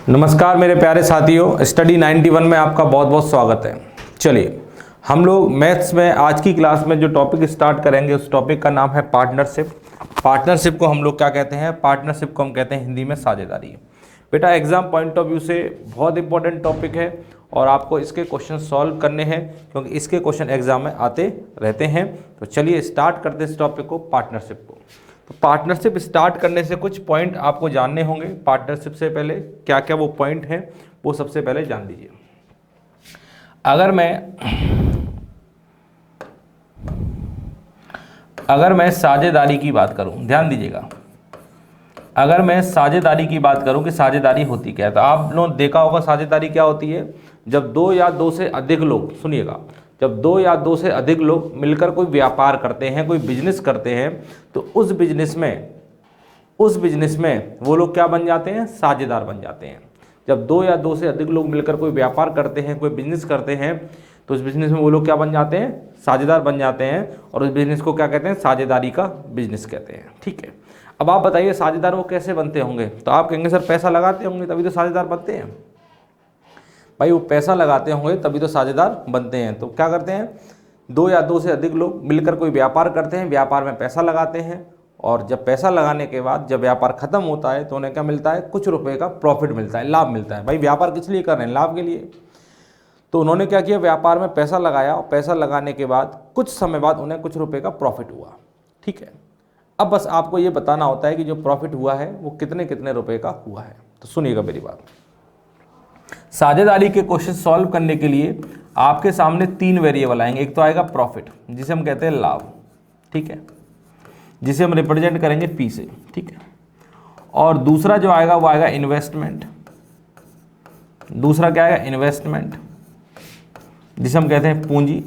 नमस्कार मेरे प्यारे साथियों, स्टडी 91 में आपका बहुत बहुत स्वागत है। चलिए हम लोग मैथ्स में आज की क्लास में जो टॉपिक स्टार्ट करेंगे उस टॉपिक का नाम है पार्टनरशिप। पार्टनरशिप को हम लोग क्या कहते हैं? पार्टनरशिप को हम कहते हैं हिंदी में साझेदारी। बेटा एग्जाम पॉइंट ऑफ व्यू से बहुत इंपॉर्टेंट टॉपिक है और आपको इसके क्वेश्चन सॉल्व करने हैं क्योंकि इसके क्वेश्चन एग्जाम में आते रहते हैं। तो चलिए स्टार्ट करते हैं इस टॉपिक को, पार्टनरशिप को। तो पार्टनरशिप स्टार्ट करने से कुछ पॉइंट आपको जानने होंगे। पार्टनरशिप से पहले क्या क्या वो पॉइंट हैं वो सबसे पहले जान लीजिए। अगर मैं साझेदारी की बात करूं, ध्यान दीजिएगा, अगर मैं साझेदारी की बात करूं कि साझेदारी होती क्या है, तो आप लोगों ने देखा होगा साझेदारी क्या होती है। जब दो या दो से अधिक लोग, सुनिएगा, जब दो या दो से अधिक लोग मिलकर कोई व्यापार करते हैं, कोई बिजनेस करते हैं, तो उस बिजनेस में वो लोग क्या बन जाते हैं? साझेदार बन जाते हैं। जब दो या दो से अधिक लोग मिलकर कोई व्यापार करते हैं, कोई बिजनेस करते हैं, तो उस बिजनेस में वो लोग क्या बन जाते हैं? साझेदार बन जाते हैं। और उस बिजनेस को क्या कहते हैं? साझेदारी का बिजनेस कहते हैं। ठीक है, अब आप बताइए साझेदार वो कैसे बनते होंगे? तो आप कहेंगे सर पैसा लगाते होंगे तभी तो साझेदार बनते हैं। भाई वो पैसा लगाते होंगे तभी तो साझेदार बनते हैं। तो क्या करते हैं? दो या दो से अधिक लोग मिलकर कोई व्यापार करते हैं, व्यापार में पैसा लगाते हैं, और जब पैसा लगाने के बाद जब व्यापार खत्म होता है तो उन्हें क्या मिलता है? कुछ रुपए का प्रॉफिट मिलता है, लाभ मिलता है। भाई व्यापार किस लिए कर रहे हैं? लाभ के लिए। तो उन्होंने क्या किया? व्यापार में पैसा लगाया और पैसा लगाने के बाद कुछ समय बाद उन्हें कुछ रुपए का प्रॉफिट हुआ। ठीक है, अब बस आपको ये बताना होता है कि जो प्रॉफिट हुआ है वो कितने कितने रुपए का हुआ है। तो सुनिएगा मेरी बात। साझेदारी के क्वेश्चन सॉल्व करने के लिए आपके सामने तीन वेरिएबल आएंगे। एक तो आएगा प्रॉफिट, जिसे हम कहते हैं लाभ, ठीक है, जिसे हम रिप्रेजेंट करेंगे पी से, ठीक है। और दूसरा जो आएगा वो आएगा इन्वेस्टमेंट। दूसरा क्या आएगा? इन्वेस्टमेंट, जिसे हम कहते हैं पूंजी।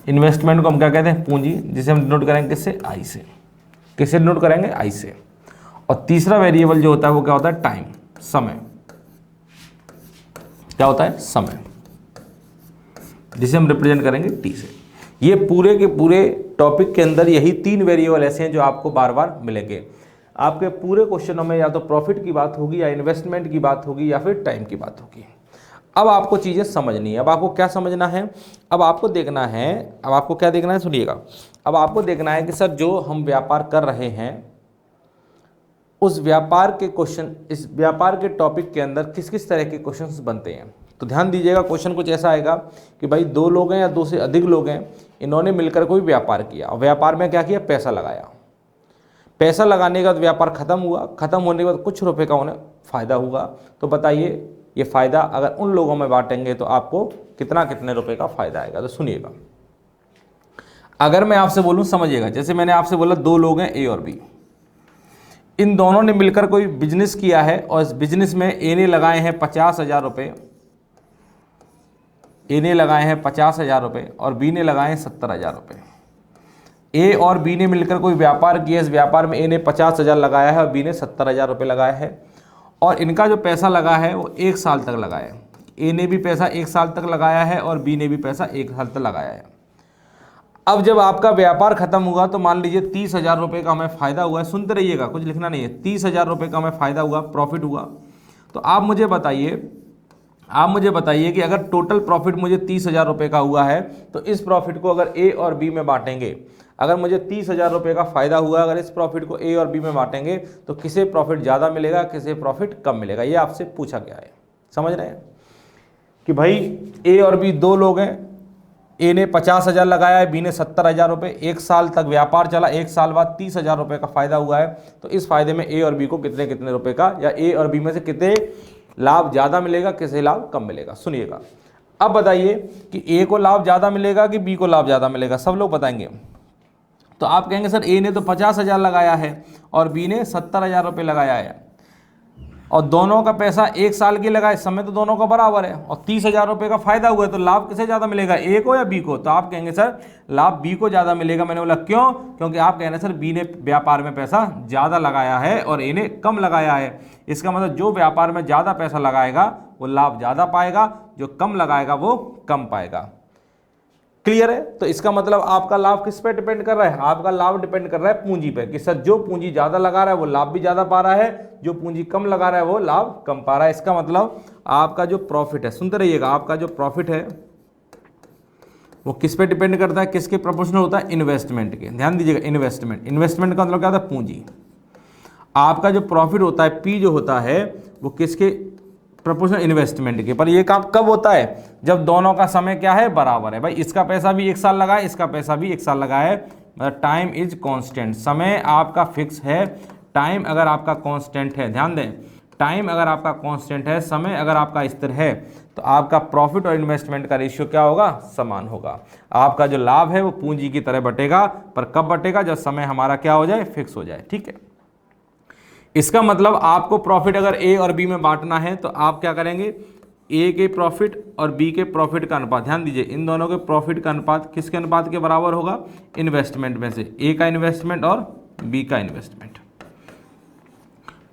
इन्वेस्टमेंट को हम क्या कहते हैं? पूंजी, जिसे हम डिनोट करेंगे किससे? आई से। किससे डिनोट करेंगे? आई से। और तीसरा वेरिएबल जो होता है वो क्या होता है? टाइम, समय। क्या होता है? समय, जिसे हम रिप्रेजेंट करेंगे टी से। ये पूरे के पूरे टॉपिक के अंदर यही तीन वेरिएबल ऐसे हैं जो आपको बार बार मिलेंगे। आपके पूरे क्वेश्चनों में या तो प्रॉफिट की बात होगी, या इन्वेस्टमेंट की बात होगी, या फिर टाइम की बात होगी। अब आपको चीज़ें समझनी है। अब आपको क्या समझना है? अब आपको देखना है, अब आपको क्या देखना है? सुनिएगा, अब आपको देखना है कि सर जो हम व्यापार कर रहे हैं उस व्यापार के क्वेश्चन, इस व्यापार के टॉपिक के अंदर किस किस तरह के क्वेश्चंस बनते हैं। तो ध्यान दीजिएगा, क्वेश्चन कुछ ऐसा आएगा कि भाई दो लोग हैं या दो से अधिक लोग हैं, इन्होंने मिलकर कोई व्यापार किया और व्यापार में क्या किया? पैसा लगाया। पैसा लगाने के बाद व्यापार खत्म हुआ, खत्म होने के बाद कुछ रुपए का उन्हें फ़ायदा हुआ। तो बताइए ये फ़ायदा अगर उन लोगों में बांटेंगे तो आपको कितना कितने रुपए का फ़ायदा आएगा। तो सुनिएगा, अगर मैं आपसे बोलूँ, समझिएगा, जैसे मैंने आपसे बोला दो लोग हैं ए और बी, इन दोनों ने मिलकर कोई बिजनेस किया है और इस बिजनेस में ए ने लगाए हैं 50,000 रुपये, ए ने लगाए हैं 50,000 रुपये और बी ने लगाए हैं 70,000 रुपये। ए और बी ने मिलकर कोई व्यापार किया, इस व्यापार में ए ने 50,000 लगाया है और बी ने 70,000 रुपये लगाया है, और इनका जो पैसा लगा है वो 1 साल तक लगाया है। ए ने भी पैसा 1 साल तक लगाया है और बी ने भी पैसा 1 साल तक लगाया है। अब जब आपका व्यापार खत्म हुआ तो मान लीजिए 30,000 रुपये का हमें फ़ायदा हुआ है। सुनते रहिएगा, कुछ लिखना नहीं है। 30,000 रुपये का हमें फ़ायदा हुआ, प्रॉफिट हुआ। तो आप मुझे बताइए कि अगर टोटल प्रॉफिट मुझे 30,000 रुपये का हुआ है तो इस प्रॉफिट को अगर ए और बी में बांटेंगे, अगर मुझे 30,000 रुपये का फ़ायदा हुआ, अगर इस प्रॉफिट को ए और बी में बांटेंगे तो किसे प्रॉफिट ज़्यादा मिलेगा, किसे प्रॉफिट कम मिलेगा, ये आपसे पूछा गया है। समझ रहे हैं कि भाई ए और बी दो लोग हैं, ए ने 50,000 लगाया है, बी ने 70,000 रुपये, 1 साल तक व्यापार चला, 1 साल बाद 30,000 रुपये का फ़ायदा हुआ है। तो इस फायदे में ए और बी को कितने कितने रुपये का, या ए और बी में से कितने लाभ ज़्यादा मिलेगा, किसे लाभ कम मिलेगा। सुनिएगा, अब बताइए कि ए को लाभ ज़्यादा मिलेगा कि बी को लाभ ज़्यादा मिलेगा, सब लोग बताएंगे। तो आप कहेंगे सर ए ने तो 50,000 लगाया है और बी ने 70,000 रुपये लगाया है, और दोनों का पैसा 1 साल के लगा, इस समय तो दोनों का बराबर है, और 30,000 रुपये का फायदा हुआ है, तो लाभ किसे ज़्यादा मिलेगा, ए को या बी को? तो आप कहेंगे सर लाभ बी को ज़्यादा मिलेगा। मैंने बोला क्यों? क्योंकि आप कह रहे हैं सर बी ने व्यापार में पैसा ज़्यादा लगाया है और ए ने कम लगाया है। इसका मतलब जो व्यापार में ज़्यादा पैसा लगाएगा वो लाभ ज़्यादा पाएगा, जो कम लगाएगा वो कम पाएगा। क्लियर है? तो इसका मतलब आपका लाभ किस पे डिपेंड कर रहा है? आपका लाभ डिपेंड कर रहा है पूंजी पे, कि सर जो पूंजी ज्यादा लगा रहा है वो लाभ भी ज्यादा पा रहा है, जो पूंजी कम लगा रहा है वो लाभ कम पा रहा है। इसका मतलब आपका जो प्रॉफिट है, सुनते रहिएगा, आपका जो प्रॉफिट है वो किस पे डिपेंड करता है, किसके प्रोपोर्शनल होता है? इन्वेस्टमेंट के। ध्यान दीजिएगा, इन्वेस्टमेंट, इन्वेस्टमेंट का मतलब क्या होता है? पूंजी। आपका जो प्रॉफिट होता है, पी जो होता है, वो किसके प्रोपोर्शनल? इन्वेस्टमेंट के। पर ये काम कब होता है? जब दोनों का समय क्या है? बराबर है। भाई इसका पैसा भी 1 साल लगा है, इसका पैसा भी 1 साल लगा है, मतलब टाइम इज कांस्टेंट, समय आपका फिक्स है, टाइम अगर आपका कांस्टेंट है, ध्यान दें, टाइम अगर आपका कांस्टेंट है, समय अगर आपका स्थिर है, तो आपका प्रॉफिट और इन्वेस्टमेंट का रेशियो क्या होगा? समान होगा। आपका जो लाभ है वो पूंजी की तरह बटेगा, पर कब बटेगा? जब समय हमारा क्या हो जाए? फिक्स हो जाए। ठीक है, इसका मतलब आपको प्रॉफिट अगर ए और बी में बांटना है तो आप क्या करेंगे? ए के प्रॉफिट और बी के प्रॉफिट का अनुपात, ध्यान दीजिए, इन दोनों के प्रॉफिट का अनुपात किसके अनुपात के बराबर होगा? इन्वेस्टमेंट में से, ए का इन्वेस्टमेंट और बी का इन्वेस्टमेंट।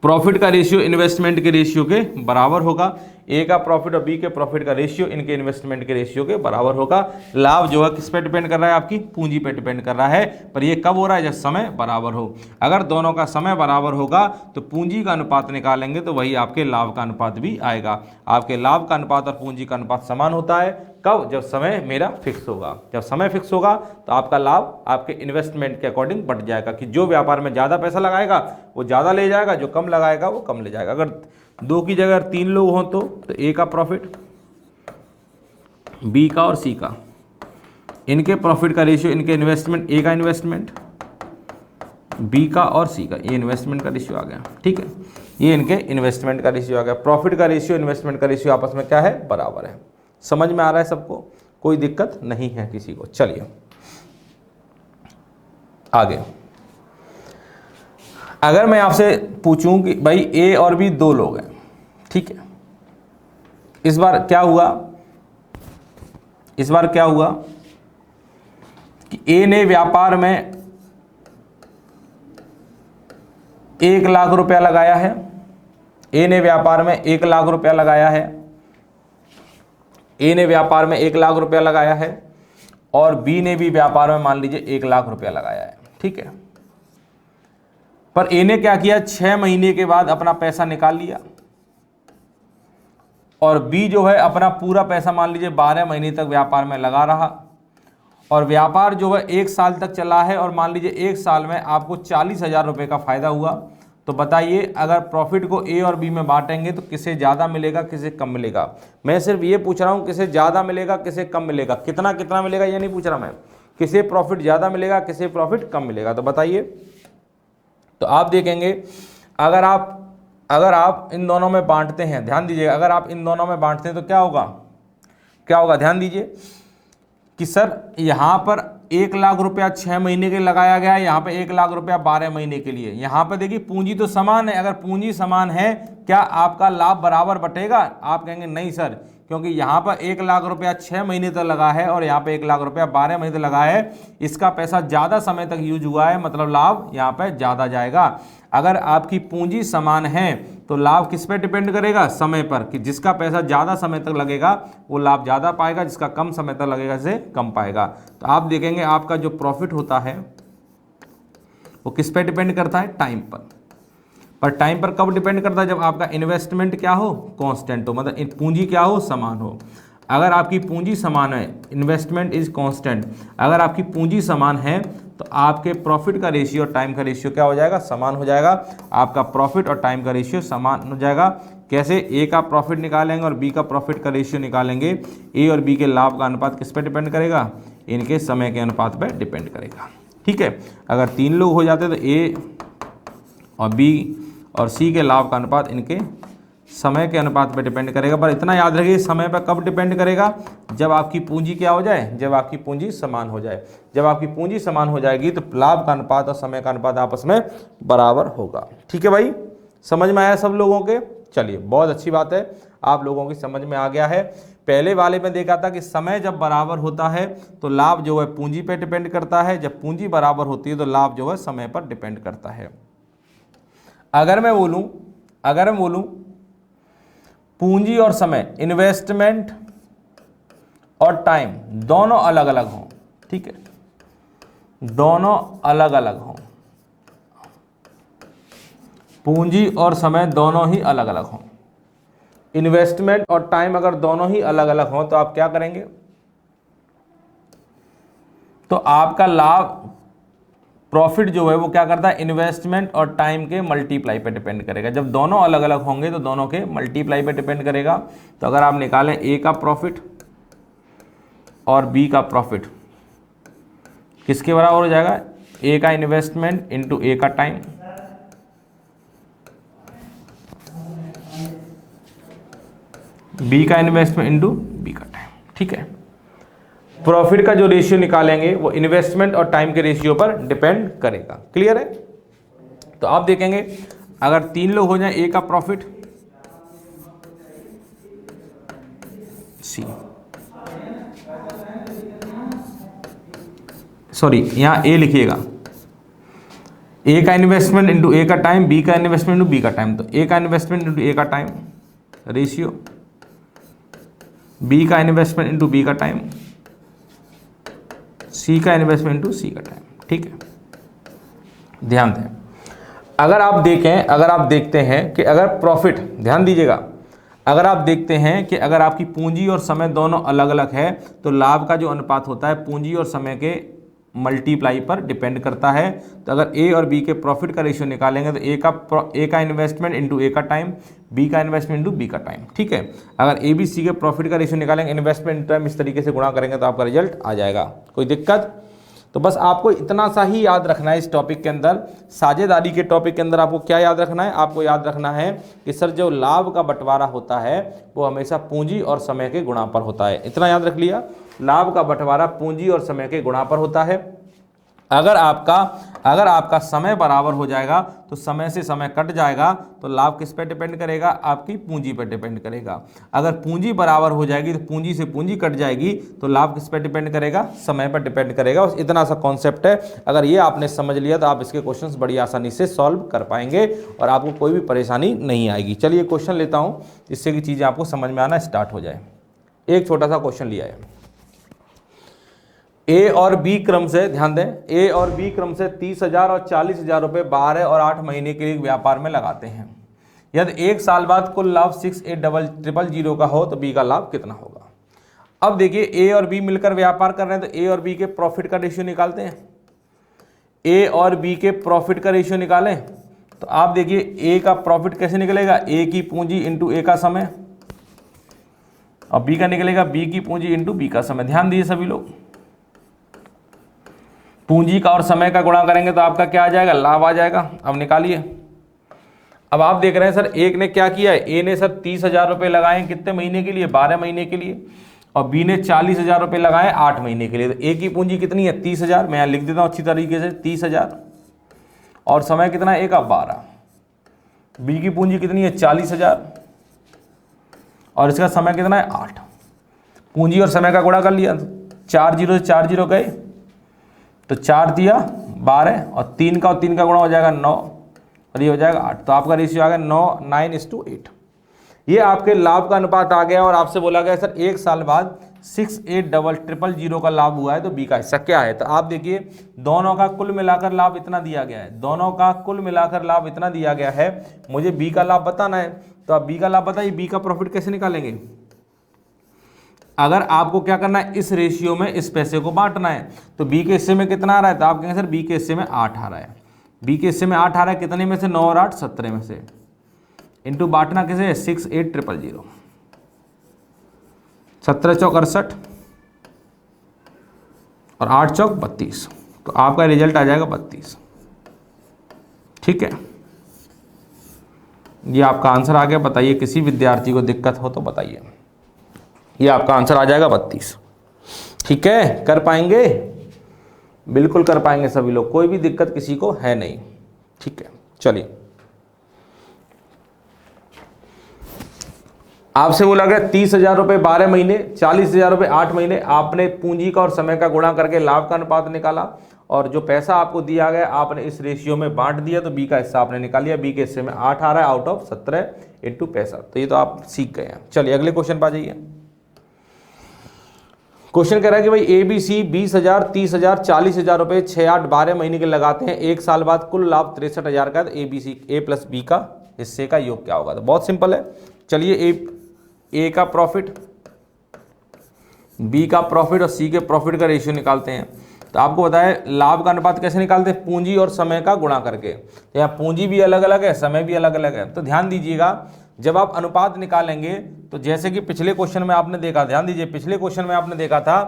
प्रॉफिट का रेशियो इन्वेस्टमेंट के रेशियो के बराबर होगा। ए का प्रॉफिट और बी के प्रॉफिट का रेशियो इनके इन्वेस्टमेंट के रेशियो के बराबर होगा। लाभ जो है किस पे डिपेंड कर रहा है? आपकी पूंजी पे डिपेंड कर रहा है, पर ये कब हो रहा है? जब समय बराबर हो। अगर दोनों का समय बराबर होगा तो पूंजी का अनुपात निकालेंगे तो वही आपके लाभ का अनुपात भी आएगा। आपके लाभ का अनुपात और पूंजी का अनुपात समान होता है, कब? जब समय मेरा फिक्स होगा। जब समय फिक्स होगा तो आपका लाभ आपके इन्वेस्टमेंट के अकॉर्डिंग बढ़ जाएगा, कि जो व्यापार में ज़्यादा पैसा लगाएगा वो ज़्यादा ले जाएगा, जो कम लगाएगा वो कम ले जाएगा। अगर 2 की जगह 3 लोग हों तो ए का प्रॉफिट, बी का और सी का, इनके प्रॉफिट का रेशियो, इनके इन्वेस्टमेंट, ए का इन्वेस्टमेंट, बी का और सी का, ये इन्वेस्टमेंट का रेशियो आ गया। ठीक है, ये इनके इन्वेस्टमेंट का रेशियो आ गया। प्रॉफिट का रेशियो, इन्वेस्टमेंट का रेशियो आपस में क्या है? बराबर है। समझ में आ रहा है सबको? कोई दिक्कत नहीं है किसी को? चलिए आगे। अगर मैं आपसे पूछूं कि भाई ए और बी 2 लोग हैं, ठीक है, इस बार क्या हुआ? इस बार क्या हुआ कि ए ने व्यापार में 1 लाख रुपया लगाया है, ए ने व्यापार में 1 लाख रुपया लगाया है, ए ने व्यापार में 1 लाख रुपया लगाया है, और बी ने भी व्यापार में मान लीजिए 1 लाख रुपया लगाया है। ठीक है, पर ए ने क्या किया? 6 महीने के बाद अपना पैसा निकाल लिया, और बी जो है अपना पूरा पैसा मान लीजिए 12 महीने तक व्यापार में लगा रहा, और व्यापार जो है 1 साल तक चला है, और मान लीजिए 1 साल में आपको 40,000 रुपये का फायदा हुआ। तो बताइए, अगर प्रॉफिट को ए और बी में बांटेंगे तो किसे ज़्यादा मिलेगा, किसे कम मिलेगा? मैं सिर्फ ये पूछ रहा हूँ किसे ज़्यादा मिलेगा, किसे कम मिलेगा, कितना कितना मिलेगा ये नहीं पूछ रहा मैं, किसे प्रॉफिट ज़्यादा मिलेगा, किसे प्रॉफिट कम मिलेगा। तो बताइए, तो आप देखेंगे अगर आप इन दोनों में बांटते हैं, ध्यान दीजिएगा, अगर आप इन दोनों में बांटते हैं तो क्या होगा? क्या होगा? ध्यान दीजिए कि सर यहाँ पर 1 लाख रुपया 6 महीने के लगाया गया है, यहाँ पे 1 लाख रुपया 12 महीने के लिए। यहाँ पे देखिए पूंजी तो समान है, अगर पूंजी समान है क्या आपका लाभ बराबर बटेगा? आप कहेंगे नहीं सर, क्योंकि यहाँ पर 1 लाख रुपया 6 महीने तक लगा है और यहाँ पे 1 लाख रुपया 12 महीने तक लगा है, इसका पैसा ज़्यादा समय तक यूज हुआ है, मतलब लाभ यहाँ पे ज़्यादा जाएगा। अगर आपकी पूंजी समान है तो लाभ किस पे डिपेंड करेगा? समय पर, कि जिसका पैसा ज़्यादा समय तक लगेगा वो लाभ ज़्यादा पाएगा, जिसका कम समय तक लगेगा से कम पाएगा। तो आप देखेंगे आपका जो प्रॉफिट होता है वो किस पे डिपेंड करता है? टाइम पर टाइम पर कब डिपेंड करता है? जब आपका इन्वेस्टमेंट क्या हो? कांस्टेंट हो, मतलब पूंजी क्या हो? समान हो। अगर आपकी पूंजी समान है, इन्वेस्टमेंट इज कांस्टेंट, अगर आपकी पूंजी समान है तो आपके प्रॉफिट का रेशियो और टाइम का रेशियो क्या हो जाएगा? समान हो जाएगा। आपका प्रॉफिट और टाइम का रेशियो समान हो जाएगा। कैसे? ए का प्रॉफिट निकालेंगे और बी का प्रॉफिट का रेशियो निकालेंगे। ए और बी के लाभ का अनुपात किस पे डिपेंड करेगा? इनके समय के अनुपात पे डिपेंड करेगा। ठीक है, अगर 3 लोग हो जाते तो ए और बी और सी के लाभ का अनुपात इनके समय के अनुपात पे डिपेंड करेगा। पर इतना याद रखिए, समय पर कब डिपेंड करेगा? जब आपकी पूंजी क्या हो जाए? जब आपकी पूंजी समान हो जाए। जब आपकी पूंजी समान हो जाएगी तो लाभ का अनुपात और समय का अनुपात आपस में बराबर होगा। ठीक है भाई, समझ में आया सब लोगों के? चलिए, बहुत अच्छी बात है, आप लोगों की समझ में आ गया है। पहले वाले में देखा था कि समय जब बराबर होता है तो लाभ जो है पूंजी पे डिपेंड करता है, जब पूंजी बराबर होती है तो लाभ जो है समय पर डिपेंड करता है। अगर मैं बोलूं पूंजी और समय, इन्वेस्टमेंट और टाइम दोनों अलग अलग हों, ठीक है, दोनों अलग अलग हों, पूंजी और समय दोनों ही अलग अलग हों, इन्वेस्टमेंट और टाइम अगर दोनों ही अलग अलग हों तो आप क्या करेंगे, तो आपका लाभ प्रॉफिट जो है वो क्या करता है, इन्वेस्टमेंट और टाइम के मल्टीप्लाई पे डिपेंड करेगा। जब दोनों अलग अलग होंगे तो दोनों के मल्टीप्लाई पे डिपेंड करेगा। तो अगर आप निकालें ए का प्रॉफिट और बी का प्रॉफिट, किसके बराबर हो जाएगा, ए का इन्वेस्टमेंट इंटू ए का टाइम, बी का इन्वेस्टमेंट इंटू बी का टाइम, ठीक है। प्रॉफिट का जो रेशियो निकालेंगे वो इन्वेस्टमेंट और टाइम के रेशियो पर डिपेंड करेगा। क्लियर है? तो आप देखेंगे अगर 3 लोग हो जाए, ए का प्रॉफिट सी, सॉरी यहां ए लिखिएगा, ए का इन्वेस्टमेंट इंटू ए का टाइम, बी का इन्वेस्टमेंट इंटू बी का टाइम। तो ए का इन्वेस्टमेंट इंटू ए का टाइम रेशियो, बी का इन्वेस्टमेंट इंटू बी का टाइम, सी का इन्वेस्टमेंट इंटू सी का टाइम, ठीक है। ध्यान दें, अगर आप देखें, अगर आप देखते हैं कि अगर प्रॉफिट, ध्यान दीजिएगा, अगर आप देखते हैं कि अगर आपकी पूंजी और समय दोनों अलग अलग है तो लाभ का जो अनुपात होता है पूंजी और समय के मल्टीप्लाई पर डिपेंड करता है। तो अगर ए और बी के प्रॉफिट का रेशियो निकालेंगे तो ए का इन्वेस्टमेंट इंटू ए का टाइम, बी का इन्वेस्टमेंट इंटू बी का टाइम, ठीक है। अगर ए बी सी के प्रॉफिट का रेशियो निकालेंगे, इन्वेस्टमेंट इंटू टाइम, इस तरीके से गुणा करेंगे तो आपका रिजल्ट आ जाएगा। कोई दिक्कत? तो बस आपको इतना सा ही याद रखना है इस टॉपिक के अंदर। साझेदारी के टॉपिक के अंदर आपको क्या याद रखना है, आपको याद रखना है कि सर जो लाभ का बंटवारा होता है वो हमेशा पूंजी और समय के गुणा पर होता है। इतना याद रख लिया, लाभ का बंटवारा पूंजी और समय के गुणा पर होता है। अगर आपका समय बराबर हो जाएगा तो समय से समय कट जाएगा तो लाभ किस पे डिपेंड करेगा, आपकी पूंजी पर डिपेंड करेगा। अगर पूंजी बराबर हो जाएगी तो पूंजी से पूंजी कट जाएगी तो लाभ किस पे डिपेंड करेगा, समय पर डिपेंड करेगा। बस इतना सा कॉन्सेप्ट है, अगर ये आपने समझ लिया तो आप इसके क्वेश्चंस बड़ी आसानी से सॉल्व कर पाएंगे और आपको कोई भी परेशानी नहीं आएगी। चलिए क्वेश्चन लेता हूँ जिससे कि चीज़ें आपको समझ में आना स्टार्ट हो जाए। एक छोटा सा क्वेश्चन लिया है, ए और बी क्रम से, ध्यान दें, ए और बी क्रम से 30,000 और 40,000 रुपये 12 और 8 महीने के लिए व्यापार में लगाते हैं। यदि 1 साल बाद कुल लाभ 680000 का हो तो बी का लाभ कितना होगा। अब देखिए ए और बी मिलकर व्यापार कर रहे हैं तो ए और बी के प्रॉफिट का रेशियो निकालते हैं। ए और बी के प्रॉफिट का रेशियो निकालें तो आप देखिए ए का प्रॉफिट कैसे निकलेगा, ए की पूंजी इंटू ए का समय, और बी का निकलेगा बी की पूंजी इंटू बी का समय। ध्यान दीजिए सभी लोग, पूंजी का और समय का गुणा करेंगे तो आपका क्या आ जाएगा, लाभ आ जाएगा। अब निकालिए। अब आप देख रहे हैं सर एक ने क्या किया है, ए ने सर 30,000 रुपये लगाए कितने महीने के लिए, 12 महीने के लिए, और बी ने 40,000 रुपये लगाए 8 महीने के लिए। तो ए की पूंजी कितनी है, 30,000, मैं यहाँ लिख देता हूँ अच्छी तरीके से 30,000, और समय कितना है, ए का 12। बी की पूंजी कितनी है, 40,000, और इसका समय कितना है, 8। पूंजी और समय का गुणा कर लिया, 4 0 से 4 0 गए तो 4 दिया 12, और 3 का गुणा हो जाएगा 9, और ये हो जाएगा 8। तो आपका रेशियो आ गया 9:8। ये आपके लाभ का अनुपात आ गया। और आपसे बोला गया सर 1 साल बाद 680000 का लाभ हुआ है तो बी का हिस्सा क्या है। तो आप देखिए दोनों का कुल मिलाकर लाभ इतना दिया गया है, दोनों का कुल मिलाकर लाभ इतना दिया गया है, मुझे बी का लाभ बताना है। तो आप बी का लाभ बताइए, बी का प्रॉफिट कैसे निकालेंगे। अगर आपको क्या करना है, इस रेशियो में इस पैसे को बांटना है तो बी के हिस्से में कितना आ रहा है, तो आप कहेंगे सर बी के हिस्से में 8 आ रहा है। बी के हिस्से में 8 आ रहा है, कितने में से, 9 और 8 17 में से, इंटू बांटना किसे, 680000, 17 चौक 68 और 8 चौक 32, तो आपका रिजल्ट आ जाएगा 32। ठीक है, ये आपका आंसर आ गया। बताइए किसी विद्यार्थी को दिक्कत हो तो बताइए। ये आपका आंसर आ जाएगा 32। ठीक है, कर पाएंगे, बिल्कुल कर पाएंगे सभी लोग, कोई भी दिक्कत किसी को है नहीं। ठीक है, चलिए आपसे बोला गया 30,000 रुपये 12 महीने, 40,000 रुपये 8 महीने। आपने पूंजी का और समय का गुणा करके लाभ का अनुपात निकाला, और जो पैसा आपको दिया गया आपने इस रेशियो में बांट दिया, तो बी का हिस्सा आपने निकाल लिया। बी के हिस्से में 8 आ रहा है आउट ऑफ 17 इंटू पैसा। तो ये तो आप सीख गए हैं। चलिए अगले क्वेश्चन पर आ जाइए। क्वेश्चन कह रहा है कि भाई ABC 20,000, 30,000, 40,000 रुपए 6, 8, 12 महीने के लगाते हैं, एक साल बाद कुल लाभ 63,000 का है, तो A प्लस बी का हिस्से का योग क्या होगा? तो बहुत सिंपल है, चलिए ए का प्रॉफिट, बी का प्रॉफिट और सी के प्रॉफिट का रेशियो निकालते हैं। तो आपको बताया लाभ का अनुपात कैसे निकालते हैं? पूंजी और समय का गुणा करके। तो यहाँ पूंजी भी अलग अलग है, समय भी अलग अलग है। तो ध्यान दीजिएगा, जब आप अनुपात निकालेंगे तो जैसे कि पिछले क्वेश्चन में आपने देखा, ध्यान दीजिए, पिछले क्वेश्चन में आपने देखा था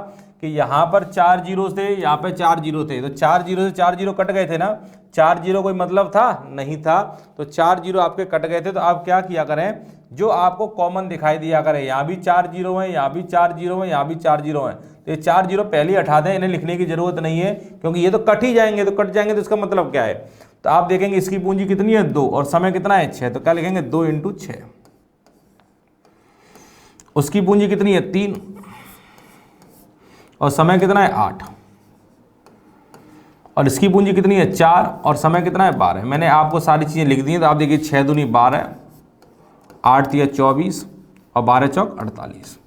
कि यहाँ पर 4 जीरो थे, यहाँ पे 4 जीरो थे, तो 4 जीरो से 4 जीरो कट गए थे ना। 4 जीरो कोई मतलब था? नहीं था। तो 4 जीरो आपके कट गए थे, तो आप क्या किया करें, जो आपको कॉमन दिखाई दिया करें, यहाँ भी 4 जीरो हैं, यहाँ भी 4 जीरो हैं, यहाँ भी 4 जीरो हैं, तो ये 4 जीरो पहले ही हटा दें, इन्हें लिखने की जरूरत नहीं है, क्योंकि ये तो कट ही जाएंगे, तो कट जाएंगे तो इसका मतलब क्या है? तो आप देखेंगे इसकी पूंजी कितनी है? 2, और समय कितना है? 6, तो क्या लिखेंगे? 2 × 6। उसकी पूंजी कितनी है? 3, और समय कितना है? 8, और इसकी पूंजी कितनी है? 4, और समय कितना है? 12। मैंने आपको सारी चीज़ें लिख दी हैं, तो आप देखिए 6 दूनी 12, 8 तिया 24, और 12 चौक 48।